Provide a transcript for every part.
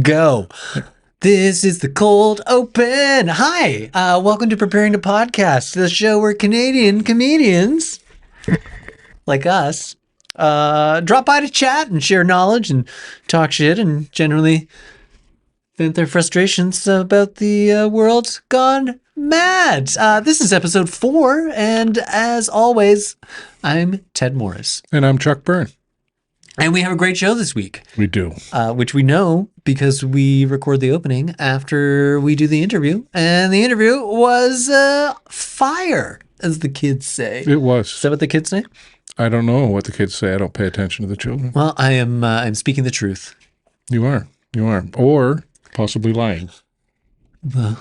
go. This is the cold open. Hi, welcome to Preparing to Podcast, the show where Canadian comedians like us drop by to chat and share knowledge and talk shit and generally vent their frustrations about the world gone mad. This is episode 4, and as always, I'm Ted Morris. And I'm Chuck Byrne. And we have a great show this week. We do. Which we know because we record the opening after we do the interview. And the interview was fire, as the kids say. It was. Is that what the kids say? I don't know what the kids say. I don't pay attention to the children. Well, I'm speaking the truth. You are. You are. Or possibly lying. But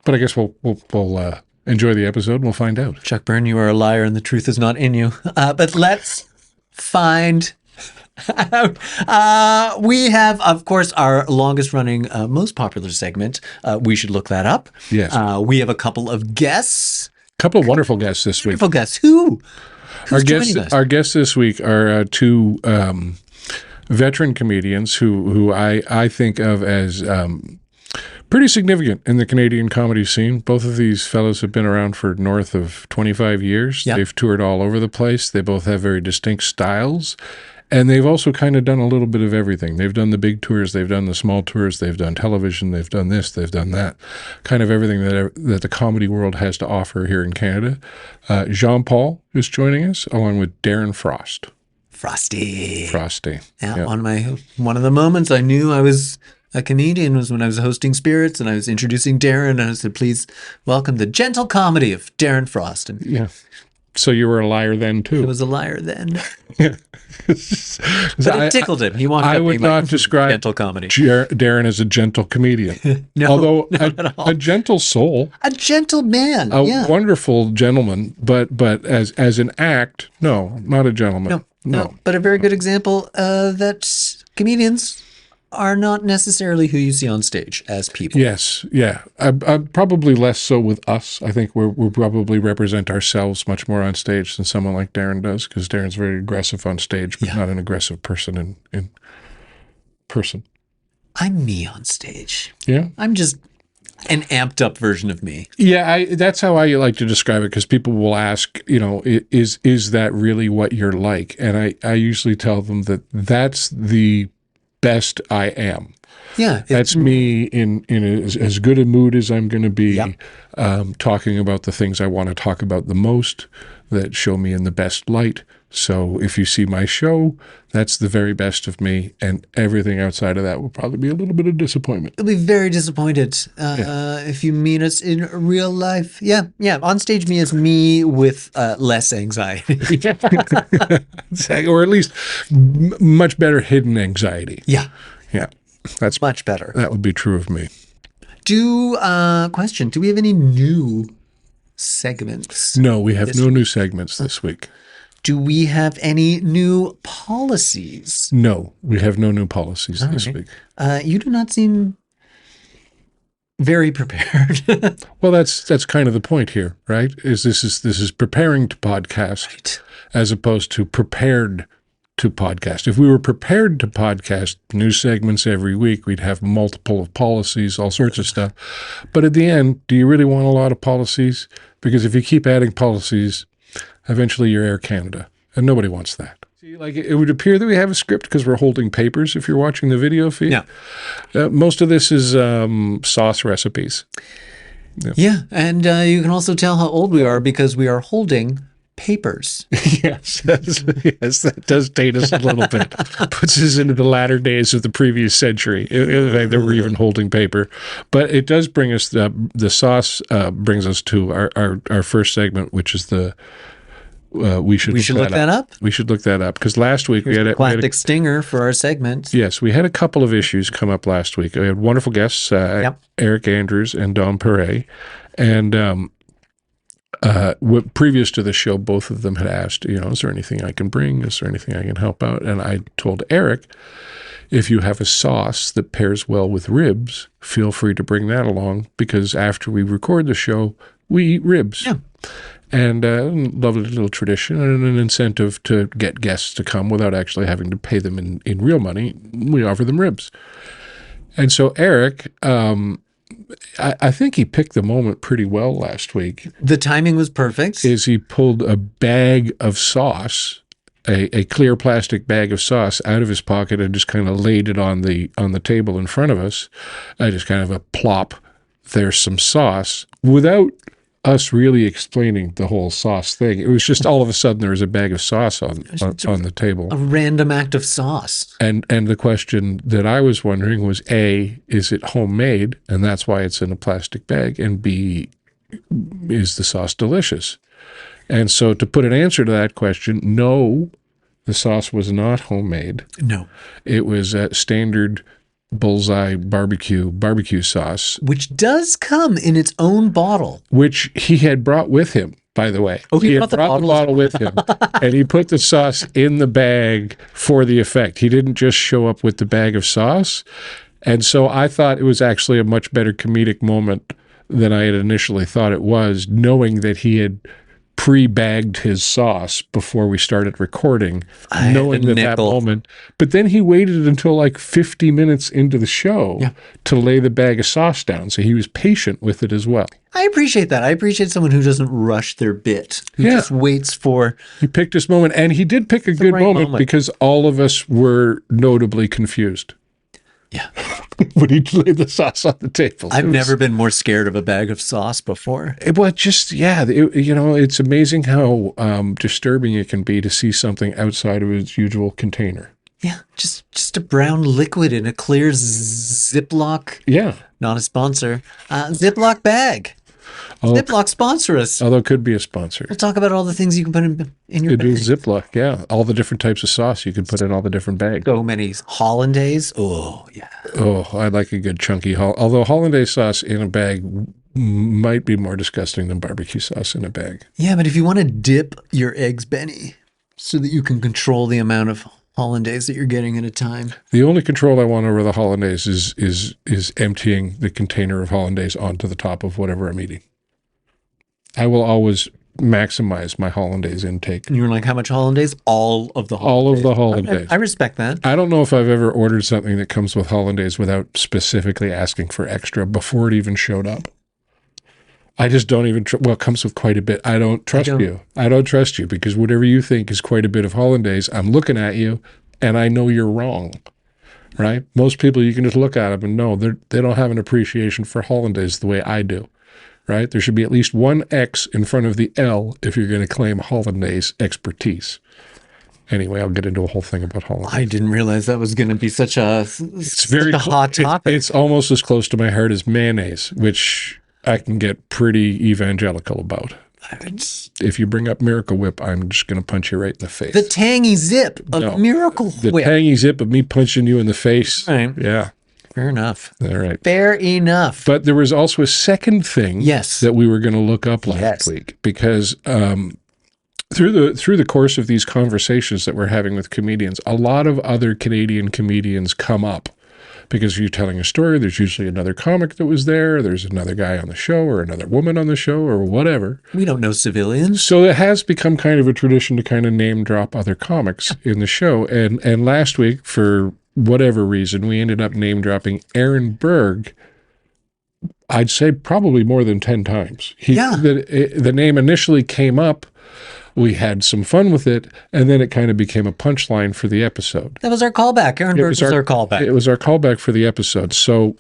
I guess we'll enjoy the episode and we'll find out. Chuck Byrne, you are a liar and the truth is not in you. But let's find out. We have, of course, our longest running, most popular segment. We should look that up. Yes. We have a couple of guests. A couple of wonderful guests this week. Wonderful guests. Who's joining us? Our guests this week are two veteran comedians who I think of as pretty significant in the Canadian comedy scene. Both of these fellows have been around for north of 25 years. Yep. They've toured all over the place. They both have very distinct styles. And they've also kind of done a little bit of everything. They've done the big tours. They've done the small tours. They've done television. They've done this. They've done that. Kind of everything that the comedy world has to offer here in Canada. Jean-Paul is joining us, along with Darren Frost. Frosty. Yeah. One of the moments I knew I was a comedian was when I was hosting Spirits and I was introducing Darren and I said, please welcome the gentle comedy of Darren Frost. And yeah. So you were a liar then too. I was a liar then. Yeah. But it tickled him. He wanted I would not describe gentle comedy. Darren as a gentle comedian. No, although not at all. A gentle soul. A gentle man. A wonderful gentleman, but as an act, no, not a gentleman. No. But a very good example that comedians are not necessarily who you see on stage as people. Yes, yeah. Probably less so with us. I think we probably represent ourselves much more on stage than someone like Darren does, because Darren's very aggressive on stage, but not an aggressive person in person. I'm me on stage. Yeah? I'm just an amped up version of me. Yeah, that's how I like to describe it, because people will ask, is that really what you're like? And I usually tell them that that's the best I am. Yeah. That's me in as good a mood as I'm going to be, talking about the things I want to talk about the most, that show me in the best light. So if you see my show, that's the very best of me, and everything outside of that will probably be a little bit of disappointment. You'll be very disappointed if you meet us in real life. Yeah. On stage, me is me with less anxiety. Or at least much better hidden anxiety. Yeah. That's much better. That would be true of me. Question, do we have any new segments? No, we have no new segments this week. Do we have any new policies? No, we have no new policies this week. You do not seem very prepared. Well, that's kind of the point here, right? This is preparing to podcast, as opposed to prepared to podcast. If we were prepared to podcast new segments every week, we'd have multiple of policies, all sorts of stuff. But at the end, do you really want a lot of policies? Because if you keep adding policies, eventually you're Air Canada, and nobody wants that. See, like, it would appear that we have a script because we're holding papers if you're watching the video feed. Yeah. Most of this is sauce recipes. Yeah, and you can also tell how old we are because we are holding papers. Yes, that does date us a little bit. Puts us into the latter days of the previous century. In fact, that we're even holding paper. But it does bring us, the sauce brings us to our first segment, which is the we should look that up. We should look that up, because last week we had a classic stinger for our segment. Yes, we had a couple of issues come up last week. We had wonderful guests, Eric Andrews and Dom Perret, and previous to the show, both of them had asked, is there anything I can bring? Is there anything I can help out? And I told Eric, if you have a sauce that pairs well with ribs, feel free to bring that along, because after we record the show, we eat ribs. Yeah. And lovely little tradition and an incentive to get guests to come without actually having to pay them in real money. We offer them ribs. And so Eric, I think he picked the moment pretty well last week. The timing was perfect. Is he pulled a bag of sauce, a clear plastic bag of sauce out of his pocket and just kind of laid it on the table in front of us. Just kind of a plop. There's some sauce without us really explaining the whole sauce thing. It was just all of a sudden there was a bag of sauce on the table. A random act of sauce. And the question that I was wondering was, A, is it homemade? And that's why it's in a plastic bag. And B, is the sauce delicious? And so to put an answer to that question, no, the sauce was not homemade. No. It was a standard Bullseye barbecue sauce, which does come in its own bottle, which he had brought with him, by the way. Oh, he had brought the bottle with him, and he put the sauce in the bag for the effect. He didn't just show up with the bag of sauce. And so I thought it was actually a much better comedic moment than I had initially thought it was, knowing that he had pre-bagged his sauce before we started recording, knowing that moment. But then he waited until like 50 minutes into the show to lay the bag of sauce down. So he was patient with it as well. I appreciate that. I appreciate someone who doesn't rush their bit, who just waits for... He picked his moment, and he did pick a good moment because all of us were notably confused. Yeah. When he laid the sauce on the table. I've never been more scared of a bag of sauce before. It's amazing how disturbing it can be to see something outside of its usual container. Yeah, just a brown liquid in a clear Ziploc. Yeah. Not a sponsor. Ziploc bag. Ziploc sponsor us. Although it could be a sponsor. We'll talk about all the things you can put in your bag. Ziploc, yeah. All the different types of sauce you can put in all the different bags. So many hollandaise. Oh, yeah. Oh, I like a good chunky although hollandaise sauce in a bag might be more disgusting than barbecue sauce in a bag. Yeah, but if you want to dip your eggs, Benny, so that you can control the amount of hollandaise that you're getting at a time. The only control I want over the hollandaise is emptying the container of hollandaise onto the top of whatever I'm eating. I will always maximize my hollandaise intake. And you were like, how much hollandaise? All of the hollandaise. All of the hollandaise. I respect that. I don't know if I've ever ordered something that comes with hollandaise without specifically asking for extra before it even showed up. I just don't even, it comes with quite a bit. I don't trust you. I don't trust you because whatever you think is quite a bit of hollandaise, I'm looking at you and I know you're wrong, right? Most people, you can just look at them and know they don't have an appreciation for hollandaise the way I do. Right? There should be at least one X in front of the L if you're going to claim hollandaise expertise. Anyway, I'll get into a whole thing about hollandaise. I didn't realize that was going to be such a hot topic. It's almost as close to my heart as mayonnaise, which I can get pretty evangelical about. If you bring up Miracle Whip, I'm just going to punch you right in the face. The tangy zip of Miracle Whip. The tangy zip of me punching you in the face. Right. Yeah. Fair enough. All right. Fair enough. But there was also a second thing that we were going to look up last week because through the course of these conversations that we're having with comedians, a lot of other Canadian comedians come up because if you're telling a story, there's usually another comic that was there. There's another guy on the show or another woman on the show or whatever. We don't know civilians. So it has become kind of a tradition to kind of name drop other comics in the show. And last week, for whatever reason, we ended up name dropping Aaron Berg, I'd say probably more than 10 times. The name initially came up, we had some fun with it, and then it kind of became a punchline for the episode. That was our callback. Aaron Berg was our callback. It was our callback for the episode. So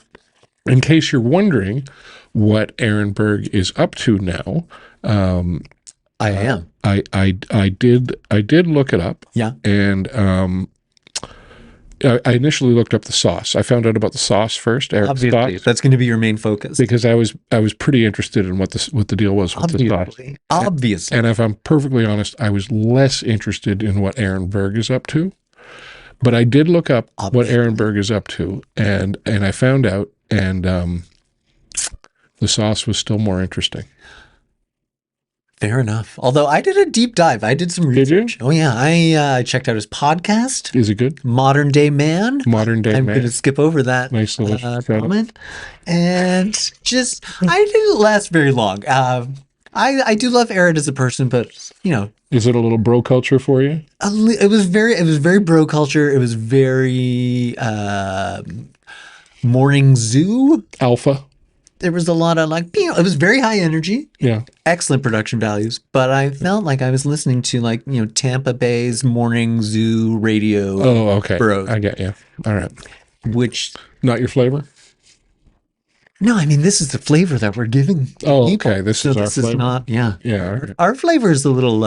in case you're wondering what Aaron Berg is up to now, I am. I did look it up. Yeah. And I initially looked up the sauce. I found out about the sauce first. Obviously, sauce, that's going to be your main focus because I was pretty interested in what the deal was with the sauce. Obviously, and if I'm perfectly honest, I was less interested in what Aaron Berg is up to. But I did look up what Aaron Berg is up to, and I found out, and the sauce was still more interesting. Fair enough. Although I did a deep dive. I did some research. Did you? Oh, yeah. I checked out his podcast. Is it good? Modern Day Man. Modern Day I'm Man. going to skip over that nice little comment. And just, I didn't last very long. I do love Aaron as a person, but, Is it a little bro culture for you? It was very bro culture. It was very Morning Zoo. Alpha. There was a lot of it was very high energy, Yeah. excellent production values, but I felt like I was listening to Tampa Bay's Morning Zoo radio. Oh, okay. Bros. I get you. All right. Which, Not your flavor? no, I mean, this is the flavor that we're giving Oh, people. okay. This So is our this is flavor. not, yeah. Yeah. All right. Our flavor is a little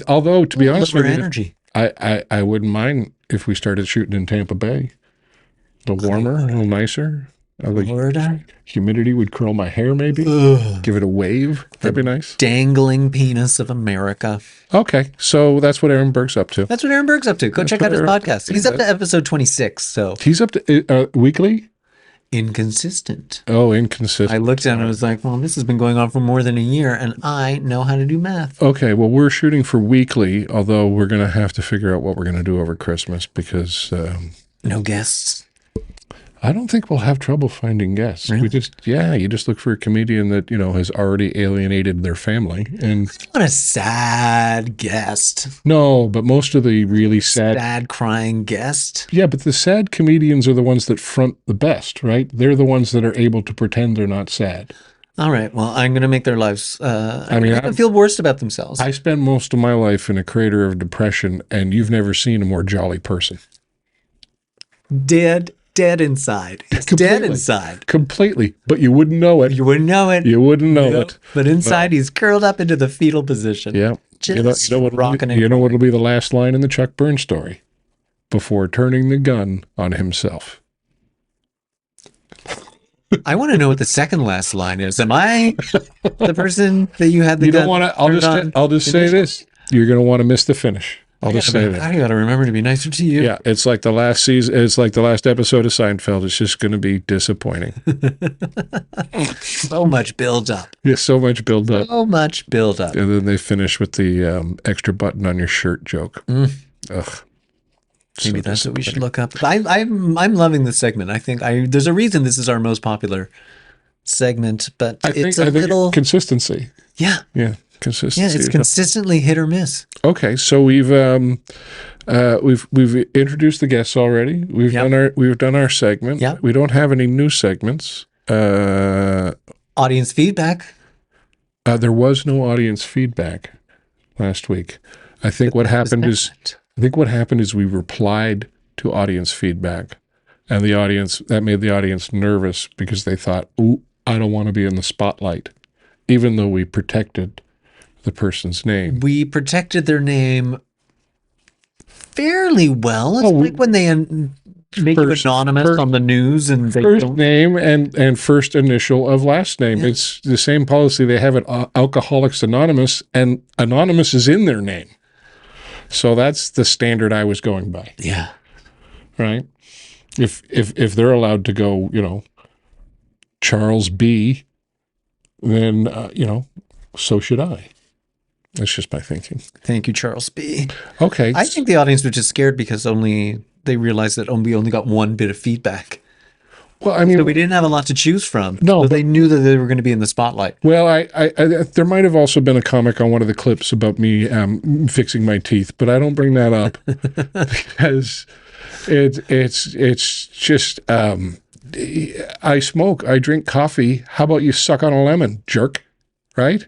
Although, to be honest with you, energy. I wouldn't mind if we started shooting in Tampa Bay. A little warmer, a little nicer. Florida. Humidity would curl my hair, maybe. Ugh. Give it a wave. That'd be nice. Dangling penis of America. Okay, so that's what Aaron Burke's up to. That's what Aaron Berg's up to. Go check out his podcast. He's up to episode 26, so. He's up to weekly? Inconsistent. Oh, inconsistent. I looked at it and was like, well, this has been going on for more than a year, and I know how to do math. Okay, well, we're shooting for weekly, although we're going to have to figure out what we're going to do over Christmas because... no guests. I don't think we'll have trouble finding guests. Really? You just look for a comedian that, has already alienated their family. And What a sad guest. no, but most of the really sad... Sad crying guest. Yeah, but the sad comedians are the ones that front the best, right? They're the ones that are able to pretend they're not sad. All right, well, I'm going to make their lives I mean, make them feel worse about themselves. I spend most of my life in a crater of depression, and you've never seen a more jolly person. Dead inside. He's dead inside. Completely. But you wouldn't know it. You wouldn't know it. You wouldn't know Nope. it. But inside, he's curled up into the fetal position. Yeah. Just You know what'll be the last line in the Chuck Burns story? Before turning the gun on himself. I want to know what the second last line is. Am I the person that you had the You gun don't want to. turned on? I'll just say this. You're going to want to miss the finish. I'll just say that. I got to remember to be nicer to you. Yeah, it's like the last season. It's like the last episode of Seinfeld. It's just going to be disappointing. So much build up. Yeah, so much build up, So much build up. and then they finish with the extra button on your shirt joke. Ugh. Maybe So that's what we should look up. I'm loving this segment. I think there's a reason this is our most popular segment, but I it's think a little consistency. yeah. Yeah, consistency. Yeah, it's consistently hit or miss. Okay, so we've introduced the guests already. We've done our segment. Yep. We don't have any new segments. Audience feedback. There was no audience feedback last week. I think what happened is we replied to audience feedback, and that made the audience nervous because they thought, "Ooh, I don't want to be in the spotlight," even though we protected the person's name. We protected their name fairly well. It's like when they make you anonymous on the news and they First don't. name and first initial of last name. Yeah. It's the same policy they have at Alcoholics Anonymous, and Anonymous is in their name. So that's the standard I was going by, Yeah. right? If they're allowed to go, Charles B., then so should I. That's just my thinking. Thank you, Charles B. Okay. I think the audience was just scared because they realized that we only got one bit of feedback. Well, I mean, So we didn't have a lot to choose from. No, So but- they knew that they were going to be in the spotlight. well, I there might have also been a comic on one of the clips about me fixing my teeth, but I don't bring that up because it's just I smoke, I drink coffee. How about you suck on a lemon, jerk? Right?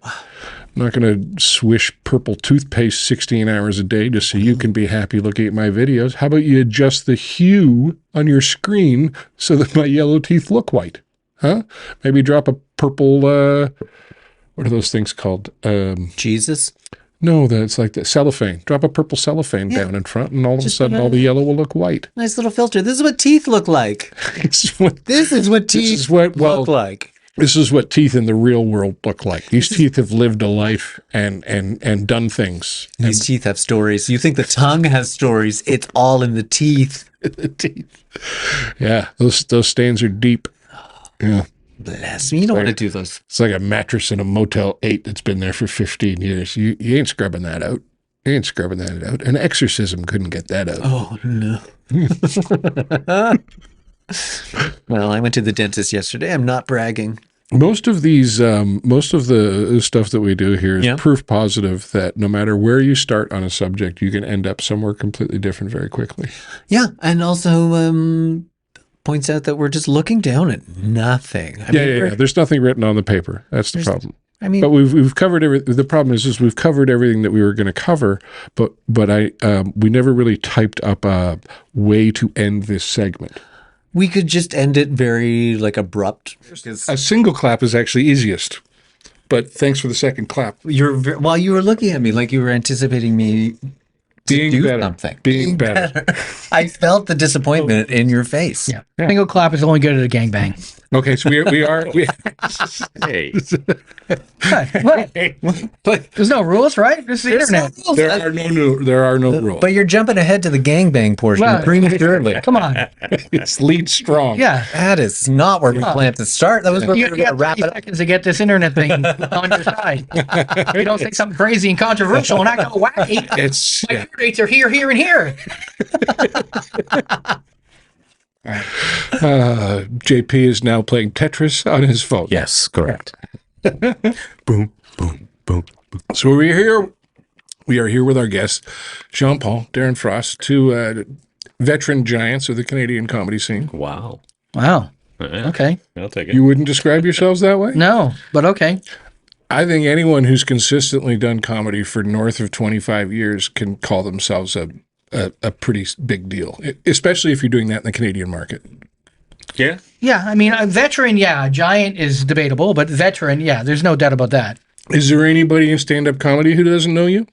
I'm not going to swish purple toothpaste 16 hours a day just so you can be happy looking at my videos. How about you adjust the hue on your screen so that my yellow teeth look white? Huh? Maybe drop a purple, what are those things called? Jesus. No, it's like the cellophane. Drop a purple cellophane down in front, and all of a sudden all the yellow will look white. Nice little filter. This is what teeth look like. This is what teeth look like. This is what teeth in the real world look like. These teeth have lived a life and done things. These teeth have stories. You think the tongue has stories. It's all in the teeth. The teeth. Yeah, those stains are deep. Yeah. Bless me. You don't want to do those. It's like a mattress in a Motel 8 that's been there for 15 years. You ain't scrubbing that out. You ain't scrubbing that out. An exorcism couldn't get that out. Oh, no. Well, I went to the dentist yesterday. I'm not bragging. Most of the stuff that we do here is proof positive that no matter where you start on a subject, you can end up somewhere completely different very quickly. Yeah. And also, points out that we're just looking down at nothing. I mean, Yeah. There's nothing written on the paper. That's the problem. I mean, But we've covered the problem is we've covered everything that we were going to cover, but we never really typed up a way to end this segment. we could just end it very like abrupt. A single clap is actually easiest. But thanks for the second clap. While you were looking at me like you were anticipating me to do better. something. Being better. I felt the disappointment in your face. Yeah. Single clap is only good at a gangbang. Okay, so we are. Hey, What? There's no rules, right? This is the internet. There are no rules. But you're jumping ahead to the gangbang portion Well, prematurely. Come on. It's lead strong. Yeah. That is not where we planned to start. That was where we You were going to got wrap 30 it up. seconds to get this internet thing on your side. You don't say something crazy and controversial and act all wacky. It's My due dates are here, here, and here. JP is now playing Tetris on his phone. yes, correct. Boom, boom, boom. So we are here with our guests, Jean-Paul, Darren Frost, two veteran giants of the Canadian comedy scene. Wow. Wow. Yeah, Okay. I'll take it. You wouldn't describe yourselves that way? No, but okay. I think anyone who's consistently done comedy for north of 25 years can call themselves a pretty big deal, especially if you're doing that in the Canadian market. Yeah. Yeah, I mean, a veteran, yeah. Giant is debatable, but veteran, yeah, there's no doubt about that. Is there anybody in stand-up comedy who doesn't know you?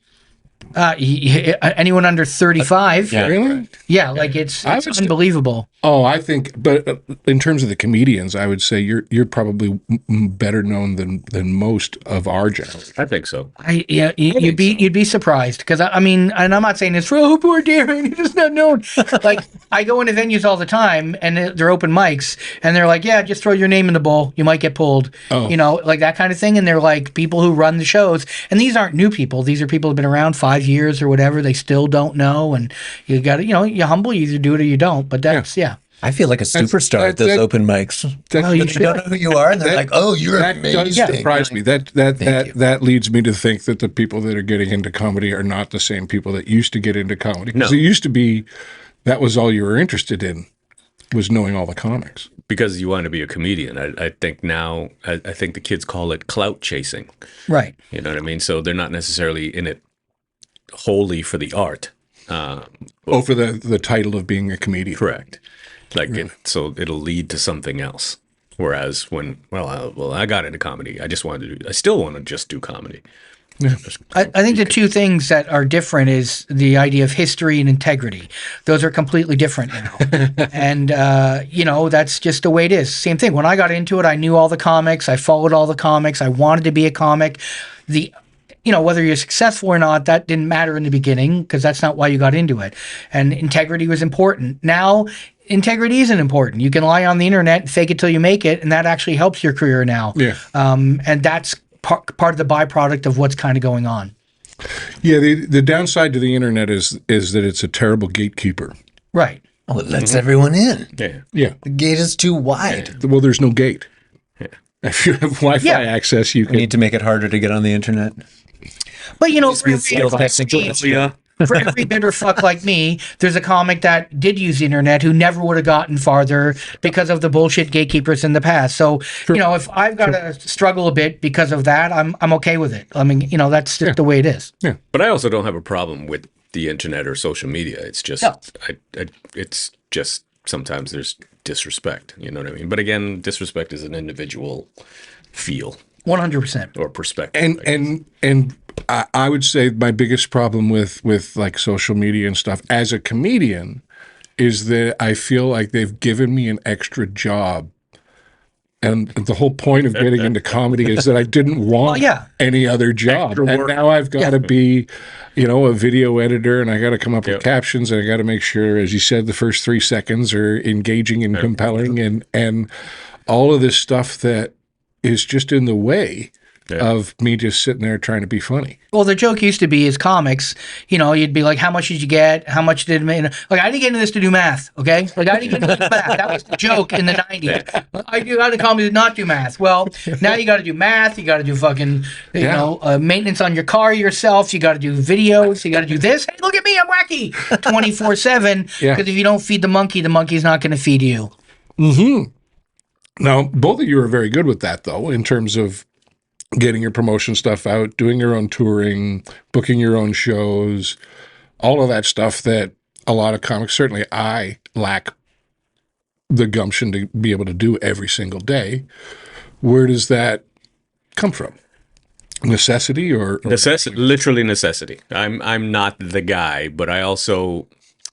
Anyone under 35, Yeah. Really? yeah, like it's I would say- unbelievable. Oh, I think, but in terms of the comedians, I would say you're probably better known than most of our generation. I think so. You'd be surprised because I mean, and I'm not saying this for poor Darren, he's just not known. Like I go into venues all the time and they're open mics and they're like, yeah, just throw your name in the bowl, you might get pulled, you know, like that kind of thing. And they're like people who run the shows, and these aren't new people. These are people who've been around 5 years or whatever. They still don't know, and you got to, you know, you humble, you either do it or you don't. But that's yeah. I feel like a superstar at those open mics. Well, you They don't know who you are, and they're like, "Oh, you're That does amazing." surprise me. That leads me to think that the people that are getting into comedy are not the same people that used to get into comedy. Because No. it used to be that was all you were interested in, was knowing all the comics. Because you want to be a comedian. I think now, I think the kids call it clout chasing. Right. You know what I mean? So they're not necessarily in it wholly for the art. For the title of being a comedian. Correct. Like so it'll lead to something else. Whereas when I got into comedy, I still want to just do comedy. I think the two things that are different is the idea of history and integrity. Those are completely different now. And, you know, that's just the way it is. Same thing. When I got into it, I knew all the comics. I followed all the comics. I wanted to be a comic. You know, whether you're successful or not, that didn't matter in the beginning because that's not why you got into it. And integrity was important. Now, integrity isn't important. You can lie on the internet and fake it till you make it, and that actually helps your career now. Yeah. And that's part of the byproduct of what's kind of going on. Yeah, the downside to the internet is that it's a terrible gatekeeper. Right. Oh, it lets everyone in. Yeah. Yeah. The gate is too wide. Well, there's no gate. If you have Wi-Fi Yeah. access, you We can. need to make it harder to get on the internet. But, you know, be a skills testing tool. for every bitter fuck like me, there's a comic that did use the internet who never would have gotten farther because of the bullshit gatekeepers in the past. So, you know, if I've got to struggle a bit because of that, I'm okay with it. I mean, you know, that's just the way it is. But I also don't have a problem with the internet or social media. It's just, No. it's just sometimes there's disrespect. You know what I mean? But again, disrespect is an individual feel 100%. or perspective. And I would say my biggest problem with like social media and stuff as a comedian is that I feel like they've given me an extra job. And the whole point of getting into comedy is that I didn't want any other job. And now I've got to be, you know, a video editor, and I got to come up with captions, and I got to make sure, as you said, the first 3 seconds are engaging and compelling, and all of this stuff that is just in the way of me just sitting there trying to be funny. Well, the joke used to be as comics, you know, you'd be like, how much did you get? How much did it make? Like, I didn't get into this to do math, okay? Like, I didn't get into math. That was the joke in the 90s. I got into comedy to not do math. Well, now you got to do math. You got to do fucking, you know, maintenance on your car yourself. You got to do videos. You got to do this. Hey, look at me. I'm wacky 24/7. Because if you don't feed the monkey's not going to feed you. Now, both of you are very good with that, though, in terms of getting your promotion stuff out, doing your own touring, booking your own shows, all of that stuff that a lot of comics, certainly I lack the gumption to be able to do every single day. Where does that come from? Necessity or literally necessity. I'm not the guy, but I also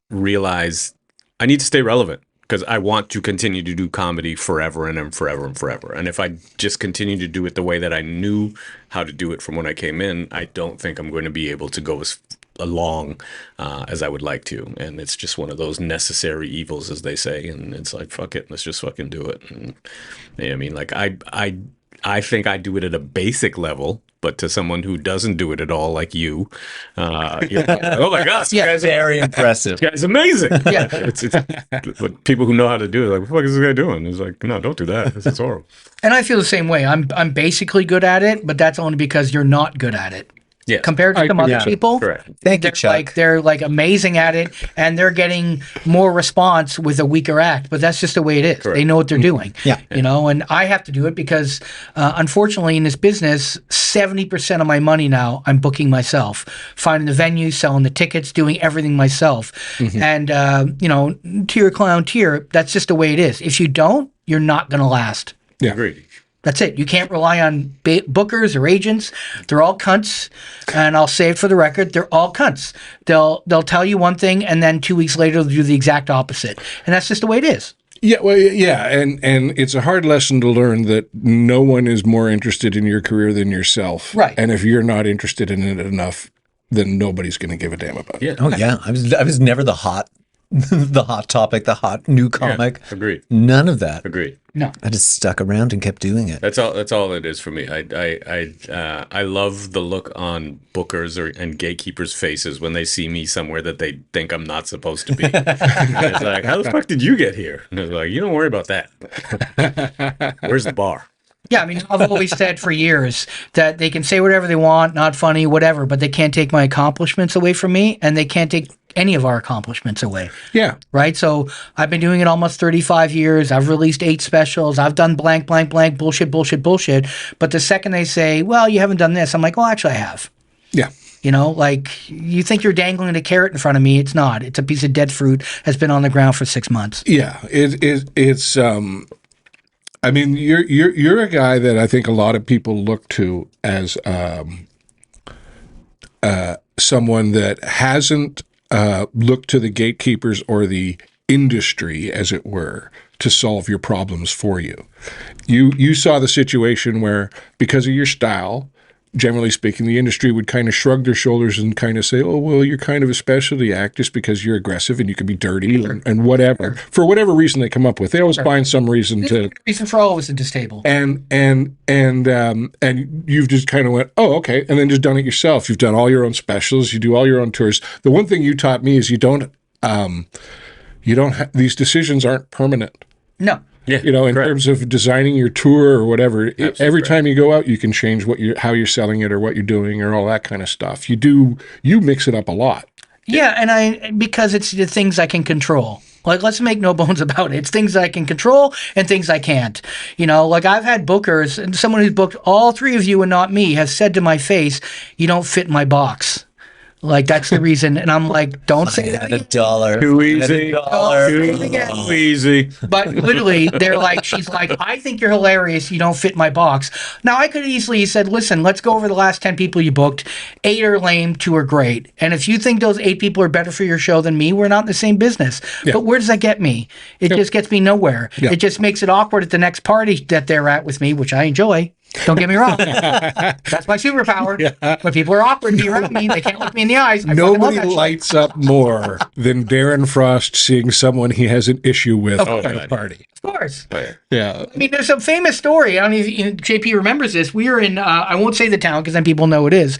realize I need to stay relevant because I want to continue to do comedy forever and forever and forever. And if I just continue to do it the way that I knew how to do it from when I came in, I don't think I'm going to be able to go as long as I would like to. And it's just one of those necessary evils, as they say. And it's like, fuck it, let's just fucking do it. And I mean, like I think I do it at a basic level, but to someone who doesn't do it at all, like you, you're like, oh my gosh, Yeah, very impressive. this guy's amazing. Yeah. It's but people who know how to do it, like, what the fuck is this guy doing? It's like, no, don't do that. This is horrible. And I feel the same way. I'm basically good at it, but that's only because you're not good at it. Yeah. Compared to some other people, Correct. Thank you, Chuck. they're like amazing at it, and they're getting more response with a weaker act. But that's just the way it is. Correct. They know what they're doing. Yeah. You know, and I have to do it because, unfortunately, in this business, 70% of my money now I'm booking myself, finding the venue, selling the tickets, doing everything myself. And you know, tier clown tier. That's just the way it is. If you don't, you're not going to last. Yeah. Agreed. That's it. You can't rely on bookers or agents. They're all cunts, and I'll say it for the record: they're all cunts. They'll tell you one thing, and then 2 weeks later they'll do the exact opposite, and that's just the way it is. Yeah, well, yeah, and it's a hard lesson to learn that no one is more interested in your career than yourself. Right. And if you're not interested in it enough, then nobody's going to give a damn about it. Yeah. Oh yeah, I was never the hot, the hot topic, the hot new comic. Yeah. Agreed. None of that. Agreed. No. I just stuck around and kept doing it. That's all it is for me. I love the look on bookers and gatekeepers' faces when they see me somewhere that they think I'm not supposed to be. It's like, how the fuck did you get here? And it's like, you don't worry about that. Where's the bar? Yeah, I mean, I've always said for years that they can say whatever they want, not funny, whatever, but they can't take my accomplishments away from me, and they can't take any of our accomplishments away. Yeah. Right? So I've been doing it almost 35 years. I've released 8 specials. I've done blank, blank, blank, bullshit, bullshit, bullshit. But the second they say, well, you haven't done this, I'm like, well, actually, I have. Yeah. You know, like you think you're dangling a carrot in front of me. It's not. It's a piece of dead fruit that's been on the ground for 6 months. Yeah. It's I mean, you're a guy that I think a lot of people look to as someone that hasn't looked to the gatekeepers or the industry, as it were, to solve your problems for you. You saw the situation where, because of your style, generally speaking, the industry would kind of shrug their shoulders and kind of say, oh, well, you're kind of a specialty act just because you're aggressive and you can be dirty and whatever. For whatever reason they come up with. They always find some reason to. Reason for all of us at this table. And you've just kind of went, oh, okay, and then just done it yourself. You've done all your own specials. You do all your own tours. The one thing you taught me is you don't these decisions aren't permanent. No. Yeah. You know, in correct. terms of designing your tour or whatever, every correct. time you go out, you can change how you're selling it or what you're doing or all that kind of stuff. You mix it up a lot. Yeah, and because it's the things I can control. Like, let's make no bones about it. It's things I can control and things I can't. You know, like I've had bookers, and someone who's booked all 3 of you and not me has said to my face, you don't fit in my box. Like, that's the reason. And I'm like, don't say that. $1. Too easy. $1. Too easy. But literally, they're like, she's like, I think you're hilarious. You don't fit my box. Now, I could easily have said, listen, let's go over the last 10 people you booked. 8 are lame, 2 are great. And if you think those 8 people are better for your show than me, we're not in the same business. Yeah. But where does that get me? It just gets me nowhere. Yeah. It just makes it awkward at the next party that they're at with me, which I enjoy. Don't get me wrong. That's my superpower. Yeah. When people are awkward to be around me, they can't look me in the eyes. I fucking love Nobody that shit. lights up more than Darren Frost seeing someone he has an issue with Oh, at a God. party. Of course. Yeah. I mean, there's a famous story. I don't know if JP remembers this. We were in, I won't say the town because then people know it is,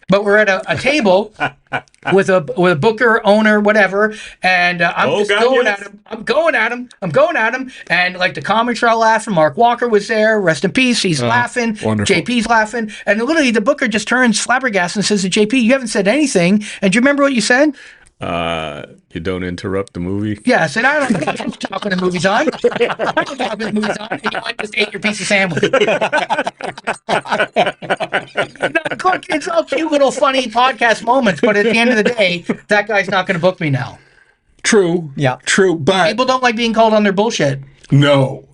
but we're at a table with a booker, owner, whatever, and I'm Oh, just God, going yes. at him. I'm going at him, and like the comics are all laughing. Mark Walker was there, rest in peace. He's laughing. wonderful. JP's laughing, and literally the booker just turns flabbergasted and says to JP, "You haven't said anything, and do you remember what you said?" You don't interrupt the movie. Yes, and I'm not talking to movie time. I'm not talking to movie time. And you might just ate your piece of sandwich. Look, it's all cute little funny podcast moments, but at the end of the day, that guy's not going to book me now. True. Yeah. True. But People don't like being called on their bullshit. no.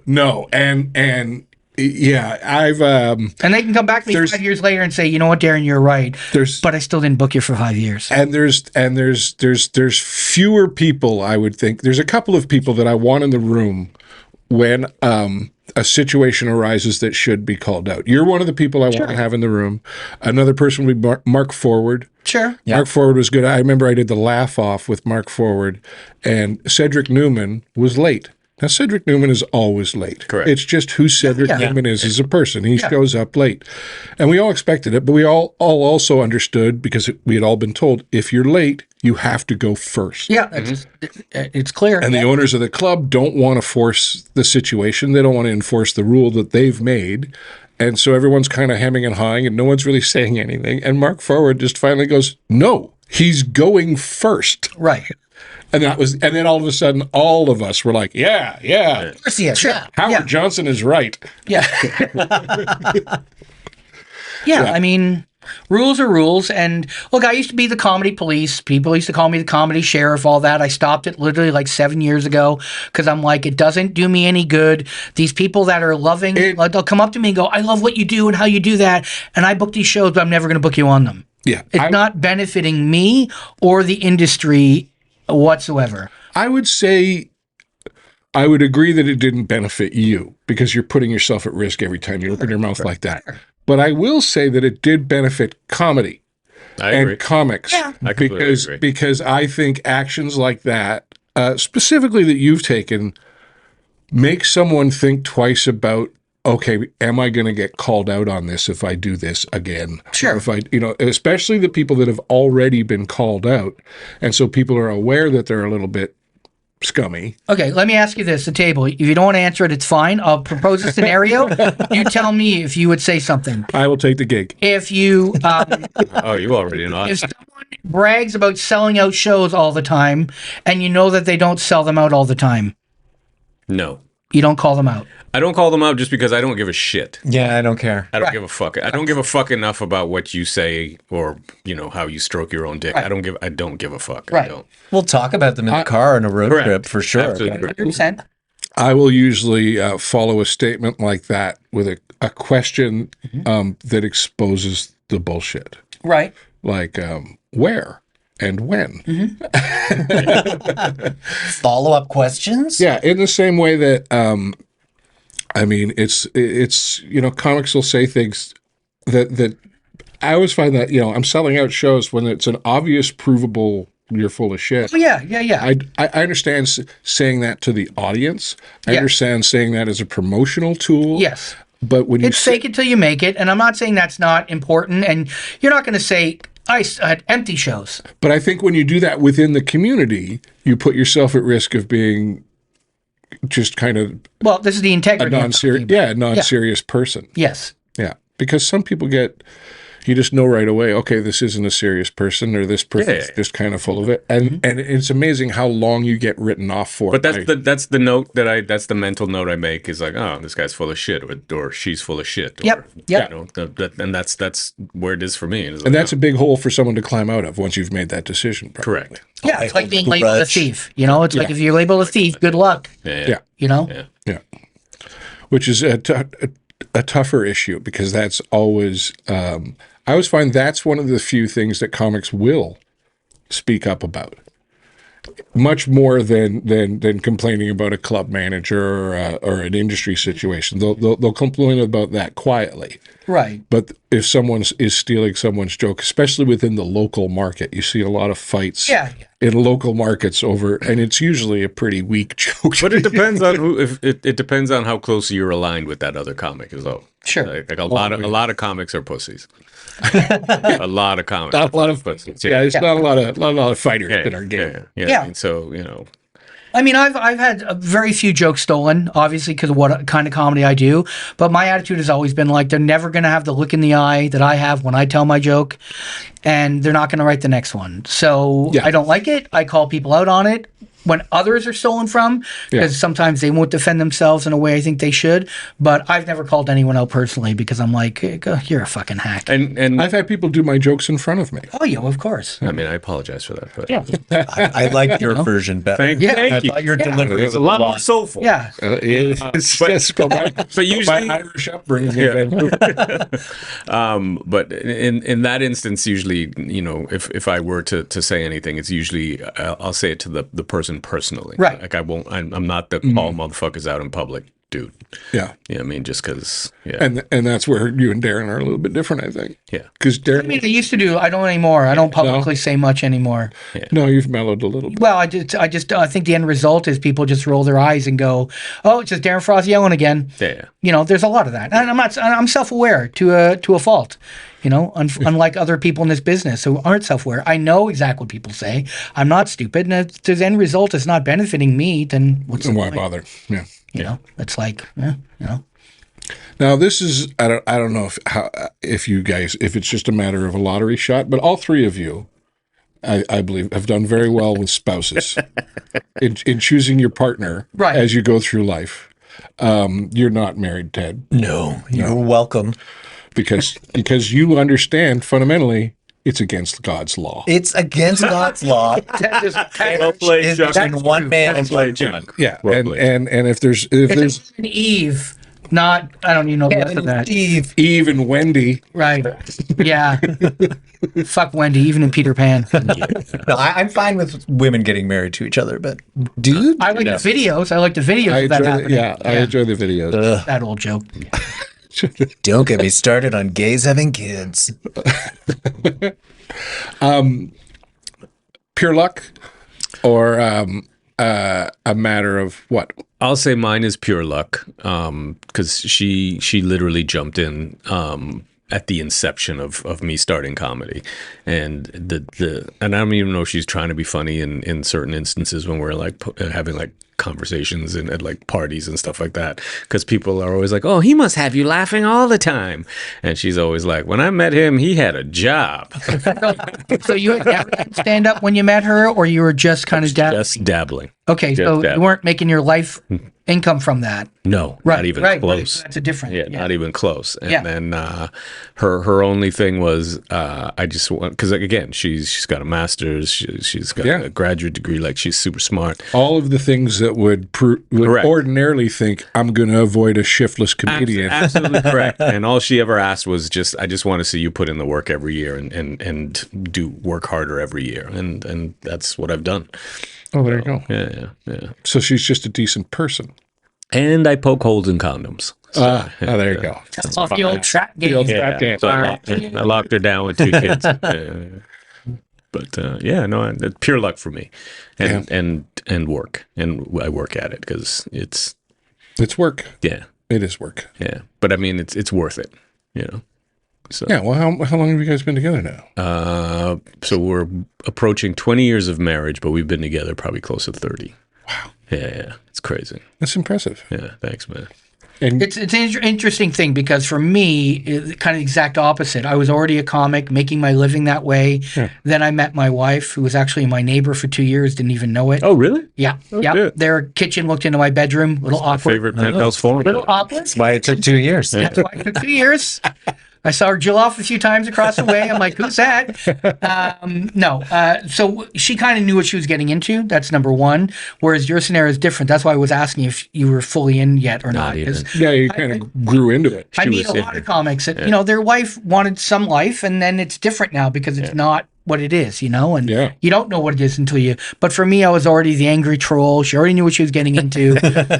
And yeah, I've And they can come back to me 5 years later and say, you know what, Darren, you're right. But I still didn't book you for 5 years. and there's fewer people, I would think. There's a couple of people that I want in the room when a situation arises that should be called out. You're one of the people I want to have in the room. Another person would be Mark Forward. Sure. Mark Forward was good. I remember I did the laugh off with Mark Forward, and Cedric Newman was late. Now, Cedric Newman is always late. Correct. It's just who Cedric Newman is as a person. He shows up late. And we all expected it, but we all also understood, because we had all been told, if you're late, you have to go first. Yeah, it's clear. And the owners of the club don't want to force the situation. They don't want to enforce the rule that they've made. And so everyone's kind of hemming and hawing, and no one's really saying anything. And Mark Forward just finally goes, no, he's going first. Right. And then all of a sudden, all of us were like, yeah. Of course he is. Sure. Howard Johnson is right. Yeah. Yeah, I mean, rules are rules. And look, I used to be the comedy police. People used to call me the comedy sheriff, all that. I stopped it literally like 7 years ago because I'm like, it doesn't do me any good. These people that are loving, they'll come up to me and go, I love what you do and how you do that. And I book these shows, but I'm never going to book you on them. Yeah. It's not benefiting me or the industry whatsoever. I would say I would agree that it didn't benefit you because you're putting yourself at risk every time you open your mouth like that. But I will say that it did benefit comedy and comics. Yeah. I completely agree. Because I think actions like that, specifically that you've taken, make someone think twice about, okay, am I going to get called out on this if I do this again? Sure. Or if I, especially the people that have already been called out. And so people are aware that they're a little bit scummy. Okay, let me ask you this, the table. If you don't want to answer it, it's fine. I'll propose a scenario. You tell me if you would say something. I will take the gig. If you Oh, you already know. if someone brags about selling out shows all the time and you know that they don't sell them out all the time, No. you don't call them out. I don't call them out just because I don't give a shit. Yeah, I don't care. I don't give a fuck. I don't give a fuck enough about what you say or, how you stroke your own dick. Right. I don't give a fuck. Right. I don't. We'll talk about them in the car on a road Correct. trip for sure. Absolutely. 100%. I will usually follow a statement like that with a question that exposes the bullshit. Right. Like, where and when? Follow-up questions? Yeah, in the same way that, it's comics will say things that I always find that, I'm selling out shows when it's an obvious, provable, you're full of shit. Oh, yeah. I understand saying that to the audience. I Yeah. understand saying that as a promotional tool. Yes. But when you It's fake it till you make it. And I'm not saying that's not important. And you're not going to say, I had empty shows. But I think when you do that within the community, you put yourself at risk of being just kind of Well, this is the a integrity. I'm talking about. non-serious person. Yes. Yeah, because some people you just know right away, okay, this isn't a serious person, or this person's just kind of full of it, and it's amazing how long you get written off for. But that's the note that's the mental note I make is like, oh, this guy's full of shit, or she's full of shit. Or, Yep. And that's where it is for me. and that's a big hole for someone to climb out of once you've made that decision. Probably. correct. Yeah, I it's like hold being a labeled a grudge. thief. It's like if you're labeled a thief, good luck. Yeah. Yeah. Yeah, which is a tougher issue because that's always. I always find that's one of the few things that comics will speak up about, much more than complaining about a club manager or an industry situation. They'll complain about that quietly. Right. But if someone is stealing someone's joke, especially within the local market, you see a lot of fights in local markets over, and it's usually a pretty weak joke. But it depends on who. If it depends on how closely you're aligned with that other comic as well. Sure. Like a lot of comics are pussies. A lot of comics. Not a lot of pussies. yeah, there's not a lot of fighters in our game. Yeah. And so I mean, I've had a very few jokes stolen, obviously, because of what kind of comedy I do. But my attitude has always been like, they're never going to have the look in the eye that I have when I tell my joke, and they're not going to write the next one. So Yeah. I don't like it. I call people out on it when others are stolen from, because sometimes they won't defend themselves in a way I think they should. But I've never called anyone out personally because I'm like, you're a fucking hack. And I've had people do my jokes in front of me. Oh, yeah, of course. I mean, I apologize for that. But Yeah. I like your version better. Thank Yeah. you. I thought your delivery It's was a lot more soulful. Yeah. It's but- just my usually- Irish upbringing. But in that instance, usually, you know, if I were to say anything, it's usually I'll say it to the person personally. Right. Like I'm not the call motherfuckers out in public dude. Yeah. Yeah, I mean, just because. Yeah. And that's where you and Darren are a little bit different, I think. Yeah. Because Darren, I mean, I used to do. I don't anymore. I don't publicly say much anymore. no, you've mellowed a little bit. Well, I think the end result is people just roll their eyes and go, "Oh, it's just Darren Frost yelling again." Yeah. You know, there's a lot of that, and I'm self-aware to a fault. You know, unlike other people in this business who aren't self-aware, I know exactly what people say. I'm not stupid, and if the end result is not benefiting me, then what's the And why point? bother? Yeah. You know, it's like, you know. Now this is I don't know if you guys if it's just a matter of a lottery shot, but all three of you, I believe, have done very well with spouses in choosing your partner Right. as you go through life. You're not married, Ted, No, you're welcome. because you understand fundamentally it's against God's law. It's against God's law. Well played, It's Chuck. between one man and one Chuck. woman. Yeah, Well and, played. and if there's It's an Eve, not I don't even know the rest of that. Steve. Eve and Wendy, Right? Yeah. Fuck Wendy, even in Peter Pan. No, I'm fine with women getting married to each other, but dude, I like the videos. I like the videos of that happening. I enjoy the videos. That old joke. don't get me started on gays having kids. Pure luck, or a matter of what? I'll say mine is pure luck, because she literally jumped in at the inception of me starting comedy, and and I don't even know if she's trying to be funny in certain instances when we're like having like conversations and at like parties and stuff like that, because people are always like, oh, he must have you laughing all the time, and she's always like, when I met him, he had a job. So you had never done stand up when you met her, or you were just kind of Just dabbling. Okay, just so you dabbling. weren't making your life income from that. No, Right, not even right, close. right. That's a different. Yeah, not even close. And Yeah. then her only thing was I just want, because again she's got a master's, she's got Yeah. a graduate degree, like she's super smart. All of the things that would Correct. ordinarily think I'm going to avoid a shiftless comedian. Absolutely correct. And all she ever asked was I just want to see you put in the work every year and do work harder every year, and that's what I've done. Oh, there you go. Yeah. So she's just a decent person. And I poke holes in condoms. So, There you go. Off the old trap game. Trap game. So I locked her down with 2 kids. But it's pure luck for me, and work, and I work at it because it's It's work. yeah. It is work. Yeah, but I mean, it's worth it, you know. So Yeah. Well, how long have you guys been together now? so we're approaching 20 years of marriage, but we've been together probably close to 30. Wow. Yeah, it's crazy. That's impressive. Yeah, thanks, man. And It's an interesting thing because for me, it's kind of the exact opposite. I was already a comic, making my living that way. Yeah. Then I met my wife, who was actually my neighbor for 2 years, didn't even know it. Oh, really? Yeah, yeah. shit. Their kitchen looked into my bedroom, little awkward. Favorite penthouse forum? Little awkward. That's why it took 2 years. That's why it took 2 years. I saw her jill off a few times across the way. I'm like, who's that? No. So she kind of knew what she was getting into. That's number one. Whereas your scenario is different. That's why I was asking if you were fully in yet or not. 'Cause yeah, you kind of grew into it. I She meet was a in lot there. of comics that, their wife wanted some life and then it's different now because it's not what it is, and Yeah. you don't know what it is until but for me, I was already the angry troll. She already knew what she was getting into,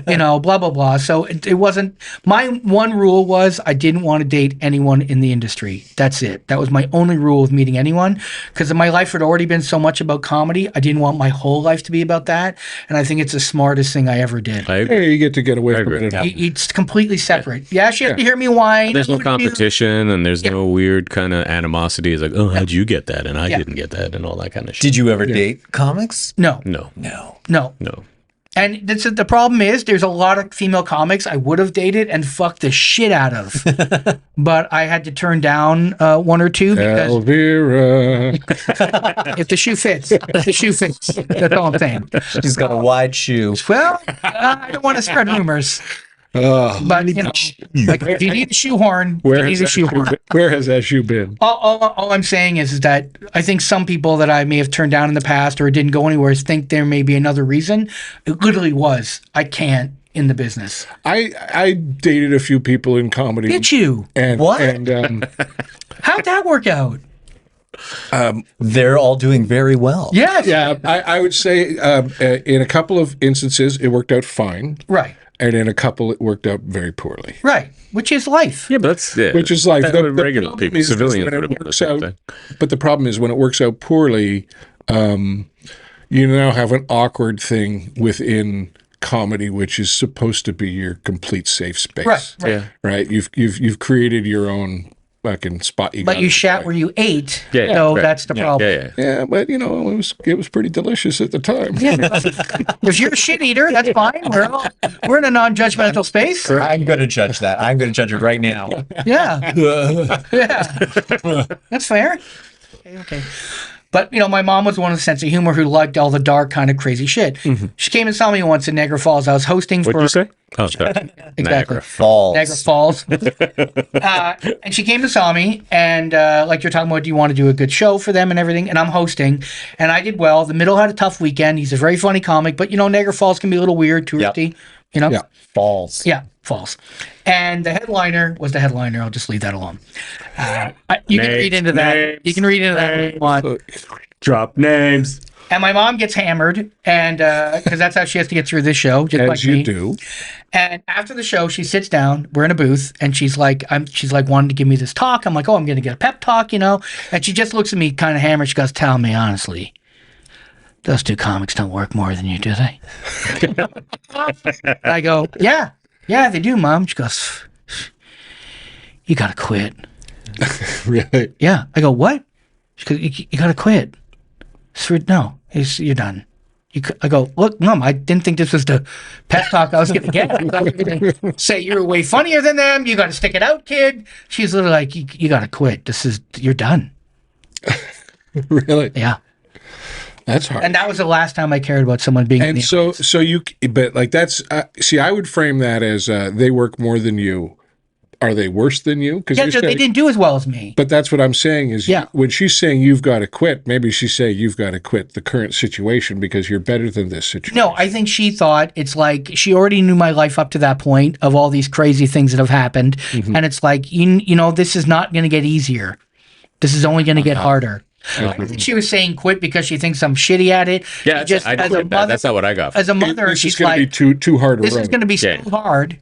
blah, blah, blah. So it wasn't, my one rule was I didn't want to date anyone in the industry. That's it. That was my only rule with meeting anyone because my life had already been so much about comedy. I didn't want my whole life to be about that. And I think it's the smartest thing I ever did. Hey, you get to get away from agree. it. It's completely separate. Yeah, she had to hear me whine. There's no What do you- competition, and there's no weird kind of animosity. It's like, oh, how'd you get that? And I didn't get that, and all that kind of shit. Did you ever date comics? No, No, No. no. no. And the problem is, there's a lot of female comics I would have dated and fucked the shit out of, but I had to turn down one or two because Elvira. if the shoe fits, the shoe fits. That's all I'm saying. She's got a wide shoe. Well, I don't want to spread rumors, but you know, like if you need a shoehorn, you need a shoehorn. Where has that shoe been? All I'm saying is that I think some people that I may have turned down in the past or didn't go anywhere think there may be another reason. It literally was I can't in the business. I dated a few people in comedy. Did you? And What? And How'd that work out? They're all doing very well. Yes. yeah, I would say in a couple of instances it worked out fine, Right. and in a couple it worked out very poorly. Right. Which is life. Yeah, but that's Which is like that the regular problem people, is civilians when would it have done the works same out. thing. But the problem is when it works out poorly, you now have an awkward thing within comedy, which is supposed to be your complete safe space. Right. Right. Yeah. Right. You've created your own fucking spot. But gotta you shat enjoy. where you ate. Yeah, So right. that's the problem. Yeah, yeah. Yeah, but you know it was pretty delicious at the time. Yeah. If you're a shit eater, that's fine. We're in a non-judgmental space. I'm going to judge that. I'm going to judge it right now. Yeah. Yeah. That's fair. Okay. But, you know, my mom was one of the sense of humor who liked all the dark kind of crazy shit. She came and saw me once in Niagara Falls. I was hosting What'd for... you say? Oh, sorry. Exactly. Niagara. Falls. Niagara Falls. And she came and saw me, and like you're talking about, do you want to do a good show for them and everything? And I'm hosting, and I did well. The Middle had a tough weekend. He's a very funny comic, but, you know, Niagara Falls can be a little weird, touristy, you know? Yeah. Falls. Yeah, false. And the headliner was the headliner. I'll just leave that alone. You can read into that. names, You can read into that if you want. Drop names. And my mom gets hammered, and because that's how she has to get through this show, just As like you me. do. And after the show, she sits down. We're in a booth, and she's like wanting to give me this talk. I'm like, oh, I'm going to get a pep talk, you know. And she just looks at me, kind of hammered. She goes, "Tell me honestly, those two comics don't work more than you, do they?" I go, yeah, they do, Mom. She goes, "You got to quit." Really? Yeah. I go, "What?" She goes, you got to quit. No, you're done. I go, "Look, Mom, I didn't think this was the pep talk I was going to get. I thought you were going to say you're way funnier than them. You got to stick it out, kid." She's literally like, you got to quit. You're done. Really? Yeah. That's hard. And that was the last time I cared about someone being in And the so you, but like that's, see, I would frame that as they work more than you. Are they worse than you? Because Yeah, they didn't do as well as me. But that's what I'm saying is, Yeah. when she's saying you've got to quit, maybe she's saying you've got to quit the current situation because you're better than this situation. No, I think she thought it's like she already knew my life up to that point of all these crazy things that have happened. And it's like, you know, this is not going to get easier. This is only going to get harder. I don't think she was saying quit because she thinks I'm shitty at it. Yeah, Just I as a quit that. mother, That's not what I got. as a mother, This is she's going like, to be too hard a this road. is going to be so Yeah. hard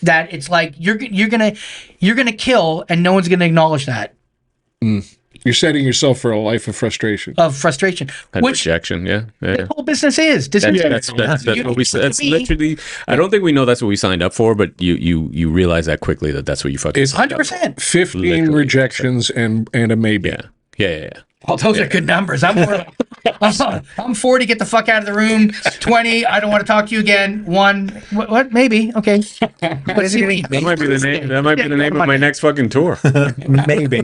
that it's like you're gonna kill, and no one's going to acknowledge that You're setting yourself for a life of frustration. of frustration, And which rejection. Yeah. the whole business is. This is That's what we. That's me. literally. I don't think we know that's what we signed up for, but you realize that quickly that's what you fucking. It's signed up for. 100%. 15 Literally. rejections and a maybe. Yeah. Well, those are good numbers. I'm more like, I'm 40, get the fuck out of the room. 20, I don't want to talk to you again. 1, what? Maybe. Okay. But is it That might be the name. That might be the name of my next fucking tour. Maybe.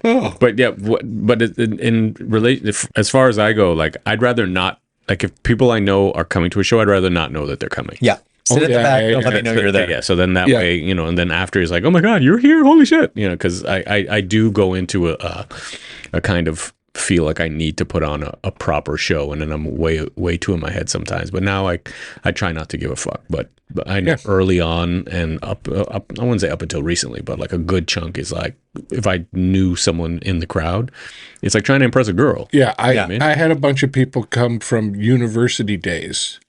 But yeah, but in relation, as far as I go, like I'd rather not. Like if people I know are coming to a show, I'd rather not know that they're coming. Yeah. Sit at the yeah, back. yeah, Don't let me know you're there. Yeah, so then that Yeah. way, you know, and then after he's like, "Oh my God, you're here! Holy shit!" You know, because I do go into a kind of feel like I need to put on a proper show, and then I'm way too in my head sometimes. But now I try not to give a fuck. But I know early on and up, I wouldn't say up until recently, but like a good chunk is like if I knew someone in the crowd, it's like trying to impress a girl. Yeah, I man. had a bunch of people come from university days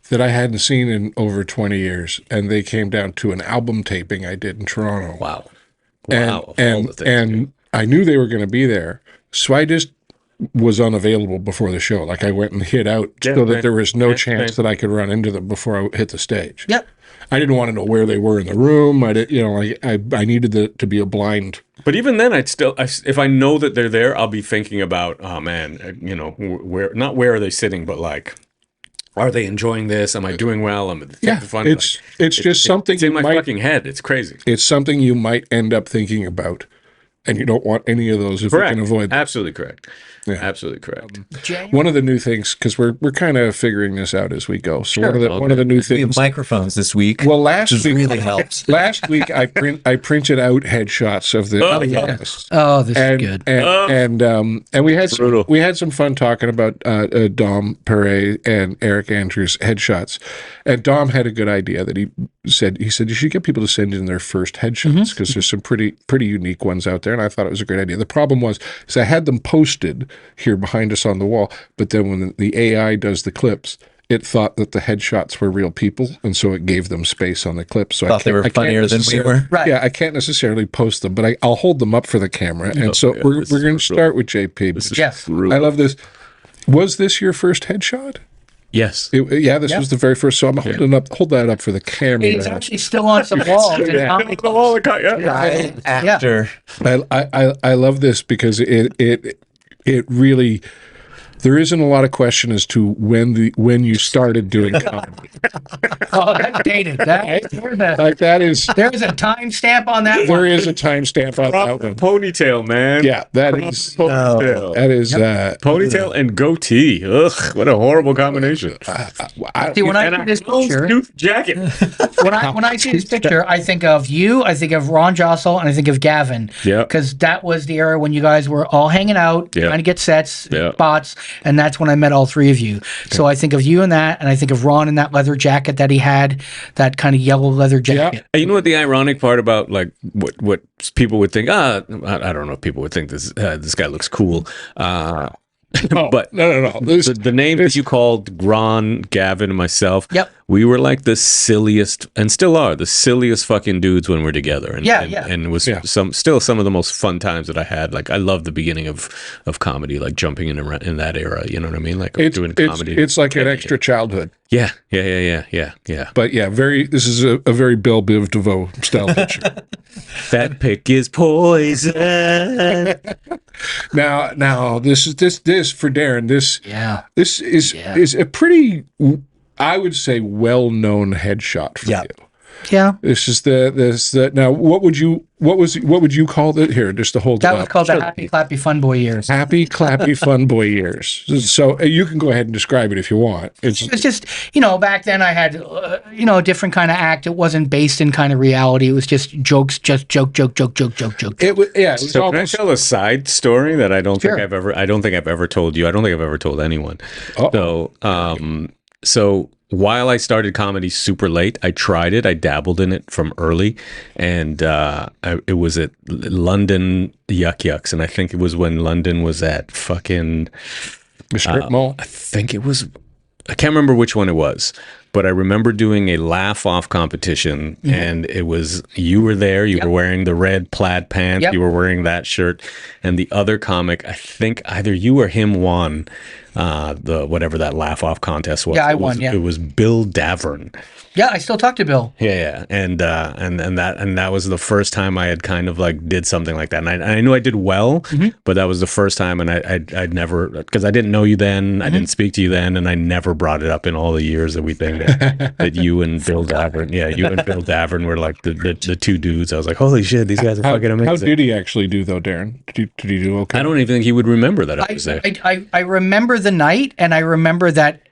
that I hadn't seen in over 20 years, and they came down to an album taping I did in Toronto. Wow. And, Wow. Of all and, the things, and I knew they were going to be there, so I just was unavailable before the show. Like I went and hid out Yeah, so that right. there was no Yeah, chance right. that I could run into them before I hit the stage. Yep. I didn't want to know where they were in the room. I did, I needed to be a blind. But even then, if I know that they're there, I'll be thinking about, oh man, you know, where are they sitting, but like, are they enjoying this? Am I doing well? Am I Yeah, fun? it's just something It's in you my fucking head. It's crazy. It's something you might end up thinking about, and you don't want any of those if you can avoid them. Absolutely correct. Yeah. Absolutely correct. One of the new things, because we're kind of figuring this out as we go. So one of the new We have things. microphones this week. Well, last which week really helps. Last week I printed out headshots of the panelists. Oh, this is good. And we had Brutal. we had some fun talking about Dom Perret and Eric Andrews headshots. And Dom had a good idea that he said you should get people to send in their first headshots because there's some pretty unique ones out there. And I thought it was a great idea. The problem was I had them posted here behind us on the wall, but then when the AI does the clips, it thought that the headshots were real people, and so it gave them space on the clips. So Thought they were funnier than we were. Right. Yeah, I can't necessarily post them, but I'll hold them up for the camera. And so yeah, we're this is going to start with JP. Yes. I love this. Was this your first headshot? Yes. This was the very first. So I'm hold that up for the camera. It's actually still on some walls. Actor. I love this because it really. There isn't a lot of question as to when you started doing comedy. Oh, that's dated. That is. There's a timestamp on that There one. is a timestamp on that one. Ponytail, man. Yeah, that is. Ponytail. That is. Ponytail and goatee. Ugh, what a horrible combination. See, when I see this picture, Tooth jacket. when I see this picture, I think of you, I think of Ron Jossel, and I think of Gavin. Yeah. Because that was the era when you guys were all hanging out, Yeah. trying to get sets, Yeah. spots, and that's when I met all three of you. So I think of you in that, and I think of Ron in that leather jacket that he had, that kind of yellow leather jacket. You know what the ironic part about like what people would think? I don't know if people would think this guy looks cool. But no. The name that you called Ron, Gavin, and myself. Yep. We were like the silliest, and still are the silliest fucking dudes when we're together. And, and it was still some of the most fun times that I had. Like I love the beginning of comedy, like jumping in that era. You know what I mean? Like doing comedy. It's like an extra childhood. Yeah. But yeah, this is a very Belle Biv DeVoe style picture. That pick is poison. Now this for Darren. This is a pretty, I would say, well-known headshot for you. Yeah. This is the now. What would you call it here? Just to hold That it was up. called the Happy Clappy Fun Boy years. Happy Clappy Fun Boy years. So you can go ahead and describe it if you want. It was just, back then I had, a different kind of act. It wasn't based in kind of reality. It was just jokes, just joke. It was So can I almost. tell a side story that I don't Sure. think I've ever told you. I don't think I've ever told anyone. Uh-oh. So while I started comedy super late, I tried it. I dabbled in it from early, and it was at London Yuck Yucks, and I think it was when London was at fucking The strip mall. I think it was. I can't remember which one it was, but I remember doing a laugh off competition, and it was you were there. You were wearing the red plaid pants. Yep. You were wearing that shirt, and the other comic, I think either you or him won the whatever that laugh off contest was. Yeah, I It was- won, yeah. It was Bill Davern. Yeah, I still talk to Bill. Yeah, and that was the first time I had kind of like did something like that, and I knew I did well, but that was the first time, and I'd never, because I didn't know you then, I didn't speak to you then, and I never brought it up in all the years that we think that you and Bill Davern were like the two dudes. I was like, holy shit, these guys are fucking amazing. How did he actually do though, Darren? Did he do okay? I don't even think he would remember that I was there. I remember the night, and I remember that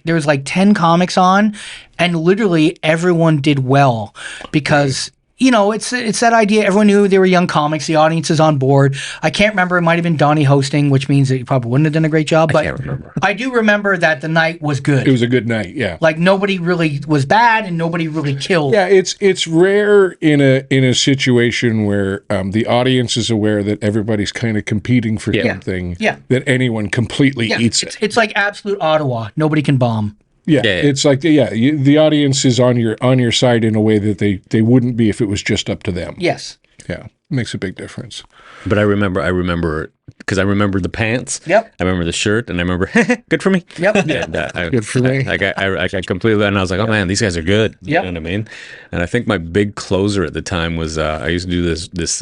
there was like 10 comics on, and literally everyone did well because it's that idea. Everyone knew they were young comics. The audience is on board. I can't remember. It might have been Donnie hosting, which means that you probably wouldn't have done a great job. But I can't remember. I do remember that the night was good. It was a good night. Yeah. Like nobody really was bad, and nobody really killed. Yeah, it's rare in a situation where the audience is aware that everybody's kind of competing for something. Yeah. That anyone completely eats it. It's like absolute Ottawa. Nobody can bomb. Yeah, Yeah. it's like the audience is on your side in a way that they wouldn't be if it was just up to them. Yes. Yeah, makes a big difference. But I remember because I remember the pants. Yep. I remember the shirt, and I remember good for me. Yep. And, Good for me. I completely, and I was like, oh man, these guys are good. Yep. You know what I mean? And I think my big closer at the time was I used to do this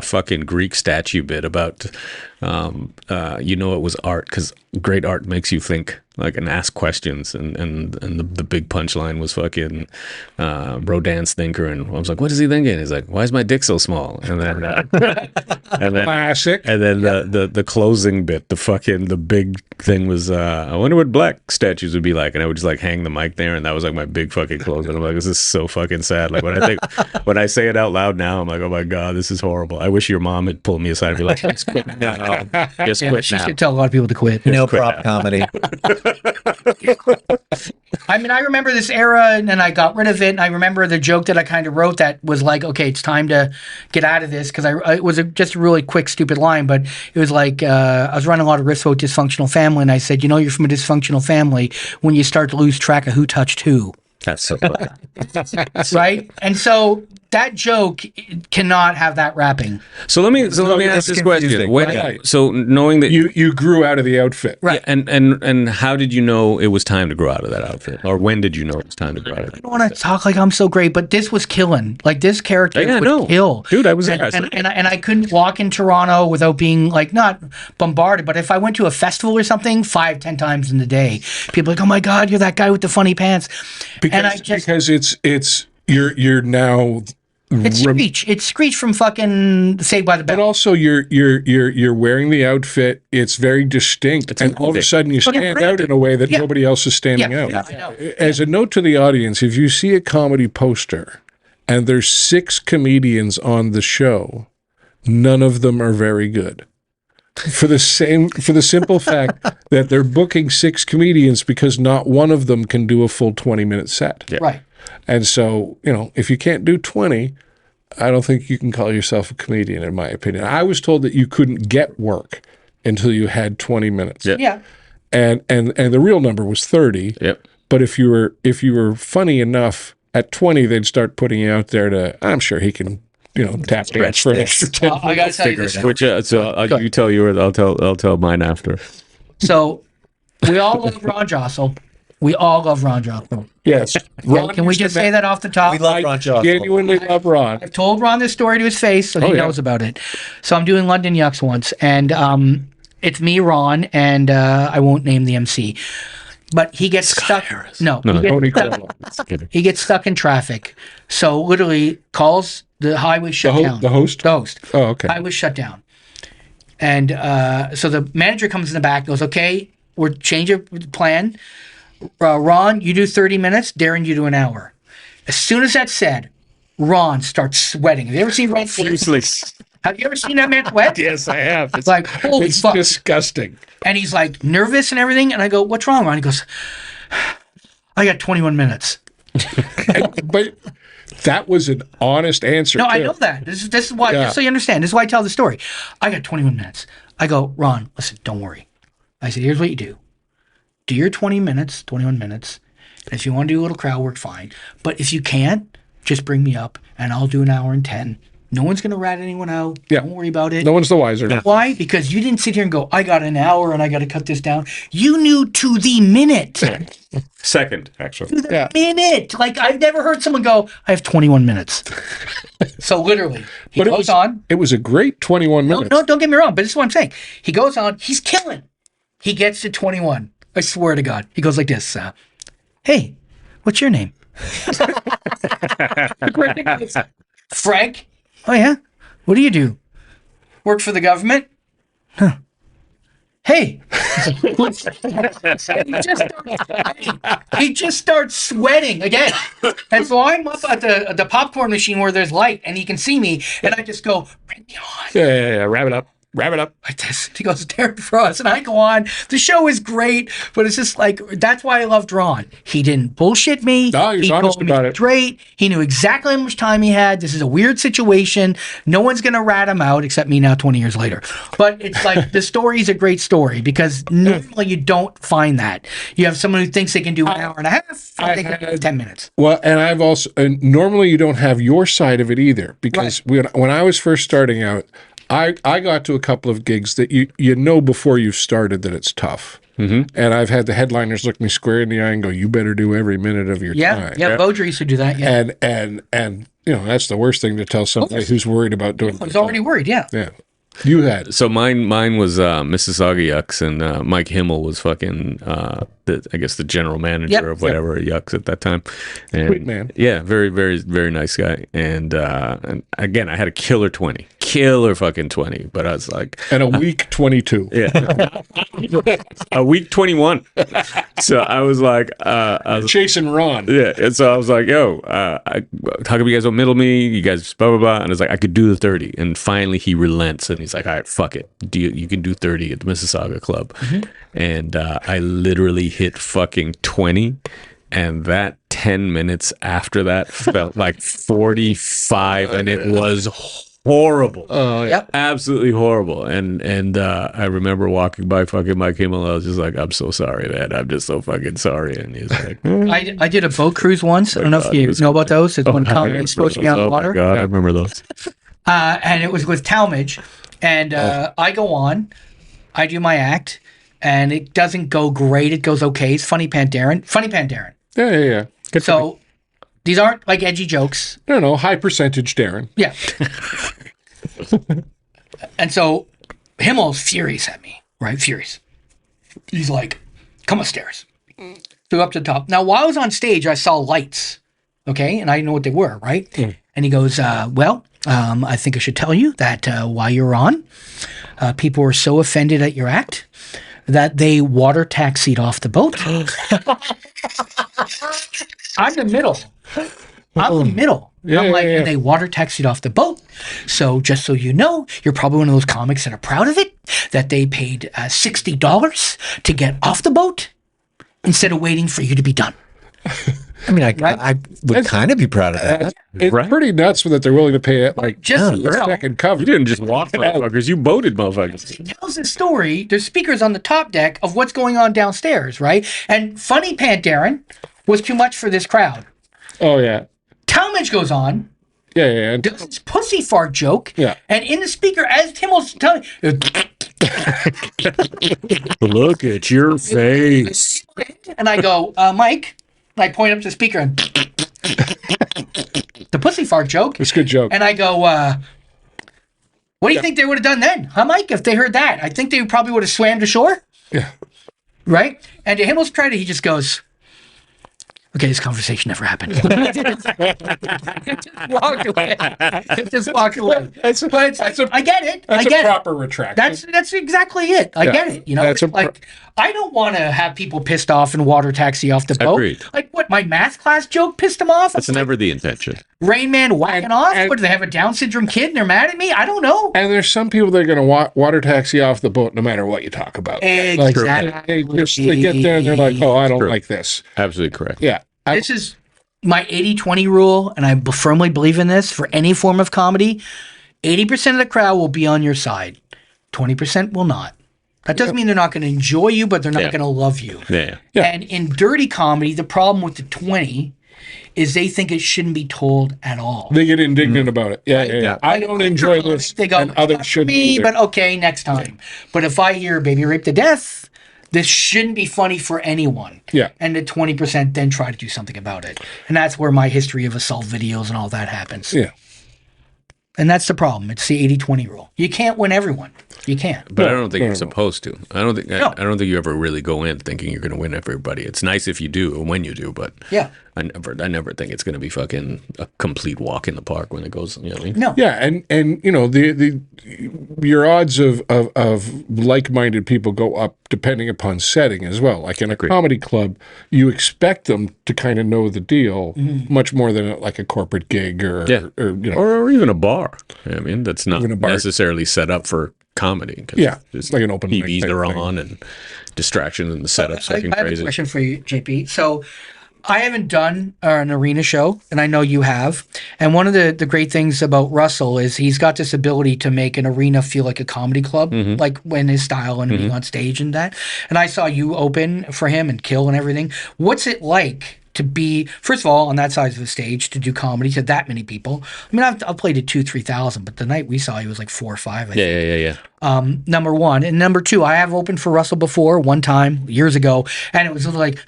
fucking Greek statue bit about it was art because great art makes you think like and ask questions, and the big punchline was fucking Rodin's thinker, and I was like, what is he thinking? He's like, why is my dick so small? And then and then Classic. and then the closing bit, the big thing was, I wonder what black statues would be like, and I would just like hang the mic there, and that was like my big fucking close. And I'm like, this is so fucking sad. Like when I say it out loud now, I'm like, oh my god, this is horrible. I wish your mom had pulled me aside and be like, just quit now, just quit She now. should tell a lot of people to quit. No quit prop now. comedy. I mean, I remember this era, and then I got rid of it. And I remember the joke that I kind of wrote that was like, okay, it's time to get out of this, because it was just a really quick, stupid line, but it was like, I was running a lot of risks with dysfunctional family, and I said, you're from a dysfunctional family when you start to lose track of who touched who. That's so funny. Right? And so that joke cannot have that wrapping. So let me ask this question. confusing. Right. So knowing that You grew out of the outfit. Right. Yeah, and how did you know it was time to grow out of that outfit, or when did you know it was time to grow out of it? I don't want to talk like I'm so great, but this was killing. Like, this character Yeah, would no. kill. Dude, I was there. And I couldn't walk in Toronto without being like, not bombarded, but if I went to a festival or something 5-10 times in the day, people are like, oh my god, you're that guy with the funny pants. Because it's you're now It's Screech from fucking Saved by the but Bell. also you're wearing the outfit. It's very distinct, and all of a movie. sudden you stand out in a way that nobody else is standing out. I know. As a note to the audience, if you see a comedy poster and there's 6 comedians on the show, none of them are very good. For the simple fact that they're booking 6 comedians because not one of them can do a full 20-minute set. Yeah. Right. And so, if you can't do 20, I don't think you can call yourself a comedian, in my opinion. I was told that you couldn't get work until you had 20 minutes. Yeah. Yeah. And the real number was 30. Yep. But if you were funny enough at 20, they'd start putting you out there to, I'm sure he can, tap dance for an extra 10. I got to tell you this. Which you tell yours, I'll tell mine after. So we all love Ron Jossel. We all love Ron Jossel. Yes. Can we just say that off the top? We love Ron I Jossel. genuinely love Ron. I've told Ron this story to his face, so he yeah. knows about it. So I'm doing London Yucks once, and it's me, Ron, and I won't name the MC. But he gets stuck. No, Tony Cuomo. he gets stuck in traffic. So literally calls the highway shut down. The host? The host. Oh, okay. Highway shut down. And so the manager comes in the back, goes, okay, we're changing plan. Ron, you do 30 minutes. Darren, you do an hour. As soon as that's said, Ron starts sweating. Have you ever seen Ron sweat? Have you ever seen that man sweat? Yes, I have. It's like, holy It's fuck. disgusting. And he's like nervous and everything. And I go, what's wrong, Ron? He goes, I got 21 minutes. But that was an honest answer. No, too. I know that. This is why, just so you understand, this is why I tell the story. I got 21 minutes. I go, Ron, listen, don't worry. I said, here's what you do. Do your 21 minutes. And if you want to do a little crowd work, fine. But if you can't, just bring me up and I'll do an hour and 10. No one's going to rat anyone out. Yeah. Don't worry about it. No one's the wiser. Why? Because you didn't sit here and go, I got an hour and I got to cut this down. You knew to the minute. Second, actually. To the minute. Like, I've never heard someone go, I have 21 minutes. So literally, he goes on. It was a great 21 minutes. No, don't get me wrong, but this is what I'm saying. He goes on. He's killing. He gets to 21. I swear to God. He goes like this. Hey, what's your name? Frank. Oh, yeah? What do you do? Work for the government? Huh. Hey. He just starts sweating again. And so I'm up at the popcorn machine where there's light and he can see me. And I just go, bring me on. Yeah. Wrap it up. Like this. He goes, Darren Frost. And I go on. The show is great, but it's just like, that's why I loved Ron. He didn't bullshit me. No, he was he honest told me about it. straight. He knew exactly how much time he had. This is a weird situation. No one's going to rat him out except me now 20 years later. But it's like, the story is a great story because normally you don't find that. You have someone who thinks they can do an hour and a half. I think 10 minutes. Well, and I've also, and normally you don't have your side of it either because when I was first starting out, I got to a couple of gigs that you know before you've started that it's tough. Mm-hmm. And I've had the headliners look me square in the eye and go, "You better do every minute of your time." Yeah, Bodger used to do that. Yeah, And that's the worst thing to tell somebody who's worried about doing. I was already worried. Yeah. Yeah. You had. So mine was Mississauga Yucks, and Mike Himmel was fucking I guess the general manager of whatever Yucks at that time. And, Sweet man. Yeah, very, very, very nice guy. And again, I had a killer fucking 20. But I was like, And a week 22. yeah, a week 21. So I was like, Chasing Ron. yeah, and so I was like, yo, how come you guys don't middle me? You guys blah, blah, blah. And I was like, I could do the 30. And finally he relents and he's like, all right, fuck it. You can do 30 at the Mississauga Club. Mm-hmm. And I literally hit fucking 20. And that 10 minutes after that felt like 45. And it was horrible. Oh, Yep. Absolutely horrible. And I remember walking by fucking Mike Himmel. I was just like, I'm so sorry, man. I'm just so fucking sorry. And he's like, I did a boat cruise once. I don't know if you know about those. It's when comedy's supposed to be on the water. Oh my God, I remember those. And it was with Talmadge. And I go on, I do my act, and it doesn't go great. It goes okay. It's Funny Pant Darren. Yeah. So these aren't like edgy jokes. No, high percentage Darren. Yeah. And so Himmel's furious at me, right? Furious. He's like, come upstairs. Flew up to the top. Now, while I was on stage, I saw lights, okay? And I didn't know what they were, right? Mm. And he goes, I think I should tell you that while you're on, people were so offended at your act that they water taxied off the boat. I'm the middle. Yeah, I'm like, yeah. and they water taxied off the boat. So just so you know, you're probably one of those comics that are proud of it, that they paid $60 to get off the boat instead of waiting for you to be done. I mean, I would kind of be proud of that. It's pretty nuts that they're willing to pay it like Just the second cover. You didn't just walk motherfuckers. You boated motherfuckers. He tells the story. There's speakers on the top deck of what's going on downstairs, right? And Funny Pant Darren was too much for this crowd. Oh, yeah. Talmadge goes on, Yeah. does this pussy fart joke, Yeah. and in the speaker, as Timmel's telling, Look at your face. and I go, Mike, and I point up to the speaker and the pussy fart joke, It's a good joke. and I go, what do you think they would have done then, huh, Mike, if they heard that? I think they probably would have swam to shore, Yeah. right? And to Himmel's credit, he just goes, okay, this conversation never happened. Just walked away. I get it. That's I get a proper it. retraction. That's exactly it. I get it. You know, That's it's like I don't want to have people pissed off and water taxi off the boat. Agreed. Like what? My math class joke pissed them off. That's never the intention. Rain Man whacking off. and- What do they have, a Down syndrome kid and they're mad at me? I don't know. And there's some people that are going to water taxi off the boat no matter what you talk about. Like, Exactly. they get there and they're like, oh, I don't like this. Absolutely correct. Yeah. This is my 80-20 rule, and I firmly believe in this for any form of comedy. 80% of the crowd will be on your side. 20% will not. That doesn't mean they're not going to enjoy you, but they're not going to love you. Yeah. And in dirty comedy, the problem with the 20 is they think it shouldn't be told at all. They get indignant about it. Yeah. I don't enjoy this, They go, and others "Not for shouldn't me, either." but okay, next time. But if I hear baby raped to death, this shouldn't be funny for anyone. Yeah. And the 20% then try to do something about it. And that's where my history of assault videos and all that happens. Yeah. And that's the problem. It's the 80-20 rule. You can't win everyone. You can't. But I don't think No, you're no. supposed to. I don't think No. I don't think you ever really go in thinking you're going to win everybody. It's nice if you do and when you do, but Yeah. I never think it's going to be fucking a complete walk in the park when it goes. You know what I mean? No. Yeah, and you know your odds of like-minded people go up depending upon setting as well. Like in a comedy club, you expect them to kind of know the deal much more than like a corporate gig or you know. or even a bar. I mean, that's not Even a bar. necessarily set up for comedy. 'Cause Yeah, just like an open mic TVs type are thing. on and distractions and the setups I looking have a crazy. question for you, JP. So I haven't done an arena show, and I know you have. And one of the great things about Russell is he's got this ability to make an arena feel like a comedy club, like when his style and being on stage and that. And I saw you open for him and kill and everything. What's it like to be, first of all, on that side of the stage to do comedy to that many people. I mean, I've played to 2,000-3,000, but the night we saw you was like 4 or 5. I think. Yeah. Number one. And number two, I have opened for Russell before one time years ago, and it was like,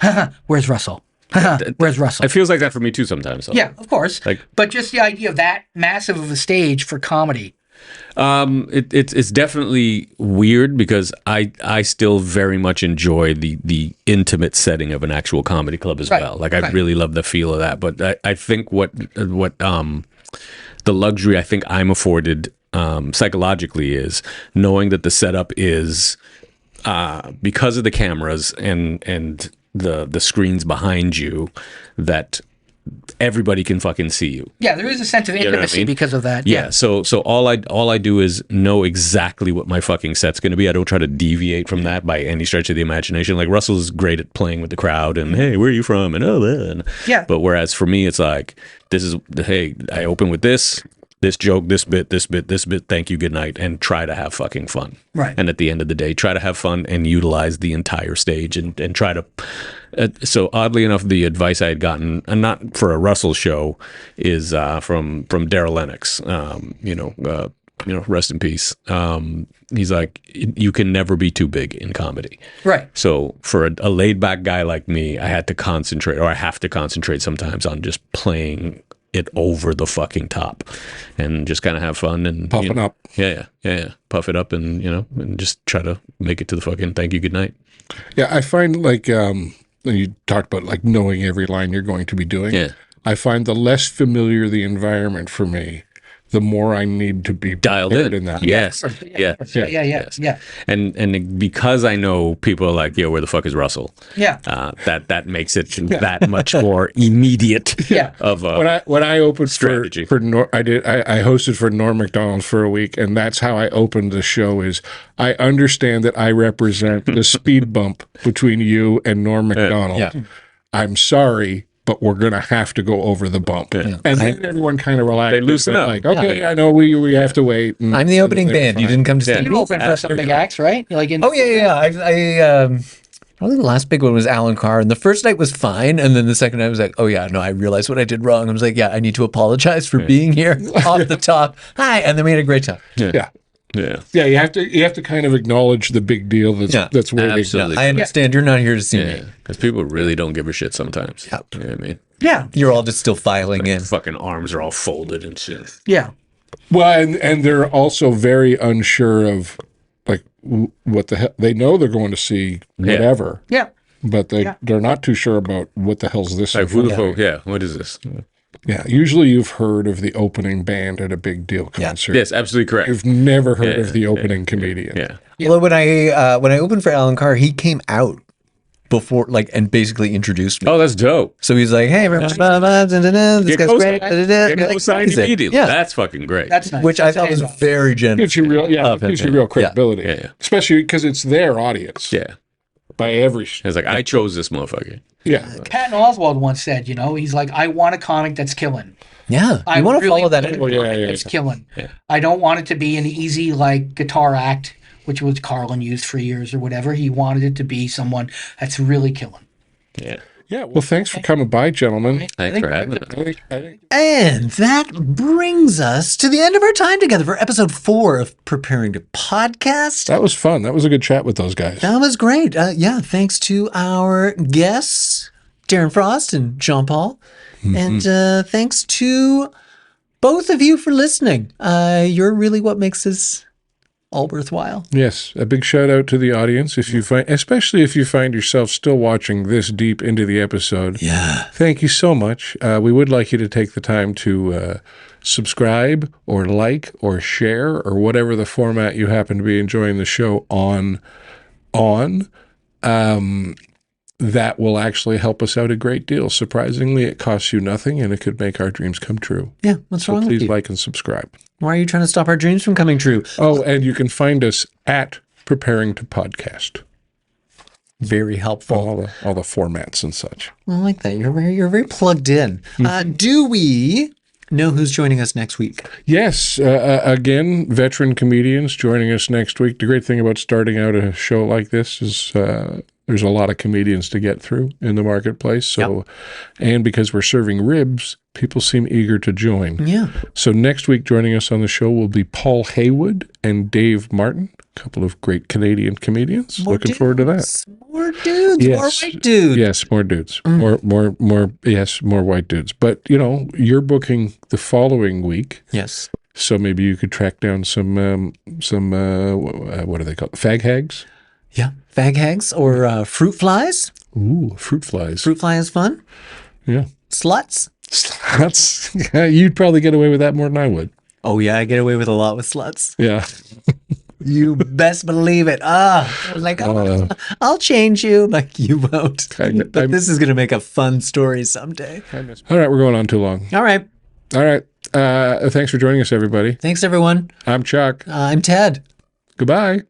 where's Russell? Where's Russell? It feels like that for me too sometimes. So. Yeah, of course. Like- but just the idea of that massive of a stage for comedy. It's definitely weird because I still very much enjoy the intimate setting of an actual comedy club as well. Like I really love the feel of that. But I think what the luxury I think I'm afforded psychologically is knowing that the setup is because of the cameras and the screens behind you that everybody can fucking see you. Yeah, there is a sense of know what I intimacy mean? because of that. Yeah. So all I do is know exactly what my fucking set's going to be. I don't try to deviate from that by any stretch of the imagination. Like Russell's great at playing with the crowd and hey, where are you from? And Yeah. But whereas for me, it's like hey, I open with this joke, this bit, thank you, good night, and try to have fucking fun. Right. And at the end of the day, try to have fun and utilize the entire stage and try to. So oddly enough, the advice I had gotten, and not for a Russell show, is from Darren Lennox. Rest in peace. He's like, you can never be too big in comedy. Right. So for a laid back guy like me, I have to concentrate sometimes on just playing it over the fucking top and just kind of have fun and Puffing up. Yeah. Puff it up and, and just try to make it to the fucking thank you, good night. Yeah, I find like you talked about like knowing every line you're going to be doing. Yeah. I find the less familiar the environment for me, the more I need to be Dialed prepared in. that. Yes. Yeah. Yeah. And because I know people are like, yo, where the fuck is Russell? Yeah. That makes it that much more immediate. Yeah. Of a When I opened strategy. for I hosted for Norm Macdonald for a week, and that's how I opened the show. Is I understand that I represent the speed bump between you and Norm Macdonald. Yeah. I'm sorry, but we're gonna have to go over the bump. Yeah. And then everyone kind of relaxed. They loosen up. Like, okay, I know we have to wait. And, I'm the opening band. You didn't come to see You me. open for some big acts, right? You're like in, Oh yeah. I probably the last big one was Alan Carr, and the first night was fine, and then the second night I was like, oh yeah, no, I realized what I did wrong. I was like, yeah, I need to apologize for being here off the top. Hi, and then we had a great time. Yeah. Yeah. Yeah, you have to kind of acknowledge the big deal that's waiting. Absolutely. I understand you're not here to see Yeah. me. Because people really don't give a shit sometimes. Yep. You know what I mean? yeah, You're all just still filing in. Fucking arms are all folded and shit. yeah, Well, and they're also very unsure of like what the hell. They know they're going to see whatever, yeah. but they're not too sure about what the hell's this. Like, who the fuck? Yeah. What is this? Yeah, usually you've heard of the opening band at a big deal concert. Yes, absolutely correct. You've never heard of the opening comedian. Yeah. Although when I opened for Alan Carr, he came out before and basically introduced me. Oh, that's dope. So he's like, hey, this guy's great. Get co-signed He's it. immediately. Yeah. That's fucking great. That's nice. Which I thought was very generous. Gives you real credibility, Yeah. especially because it's their audience. Yeah. By every. It's like, I chose this motherfucker. Yeah. Patton Oswalt once said, he's like, I want a comic that's killing. Yeah, I you want to really follow that. want a Oh, yeah, comic yeah, that's yeah. killing. Yeah. I don't want it to be an easy like guitar act, which was Carlin used for years or whatever. He wanted it to be someone that's really killing. Yeah. Yeah. Well, thanks for coming by, gentlemen. Thanks for having us. I think And that brings us to the end of our time together for episode 4 of Preparing to Podcast. that was fun. That was a good chat with those guys. That was great. Thanks to our guests, Darren Frost and Jean Paul. And thanks to both of you for listening. You're really what makes this all worthwhile. Yes, a big shout out to the audience. Especially if you find yourself still watching this deep into the episode. Yeah. Thank you so much. We would like you to take the time to subscribe or like or share or whatever the format you happen to be enjoying the show on. That will actually help us out a great deal. Surprisingly, it costs you nothing and it could make our dreams come true. Yeah. What's So wrong with please you? like and subscribe. Why are you trying to stop our dreams from coming true? Oh, and you can find us at Preparing to Podcast. Very helpful. All the formats and such. I like that. You're very plugged in. Do we know who's joining us next week? Yes, again, veteran comedians joining us next week. The great thing about starting out a show like this is There's a lot of comedians to get through in the marketplace. So, and because we're serving ribs, people seem eager to join. Yeah. So next week, joining us on the show will be Paul Haywood and Dave Martin, a couple of great Canadian comedians. Looking forward to that. More dudes, more white dudes. Yes, more dudes. More white dudes. But, you're booking the following week. Yes. So maybe you could track down some what are they called? Fag hags? Yeah. Fag hags or fruit flies. Ooh, fruit flies. Fruit fly is fun. Yeah. Sluts. You'd probably get away with that more than I would. Oh, yeah. I get away with a lot with sluts. Yeah. You best believe it. I'll change you. Like, you won't. But this is going to make a fun story someday. All right, we're going on too long. All right. Thanks for joining us, everybody. Thanks, everyone. I'm Chuck. I'm Ted. Goodbye.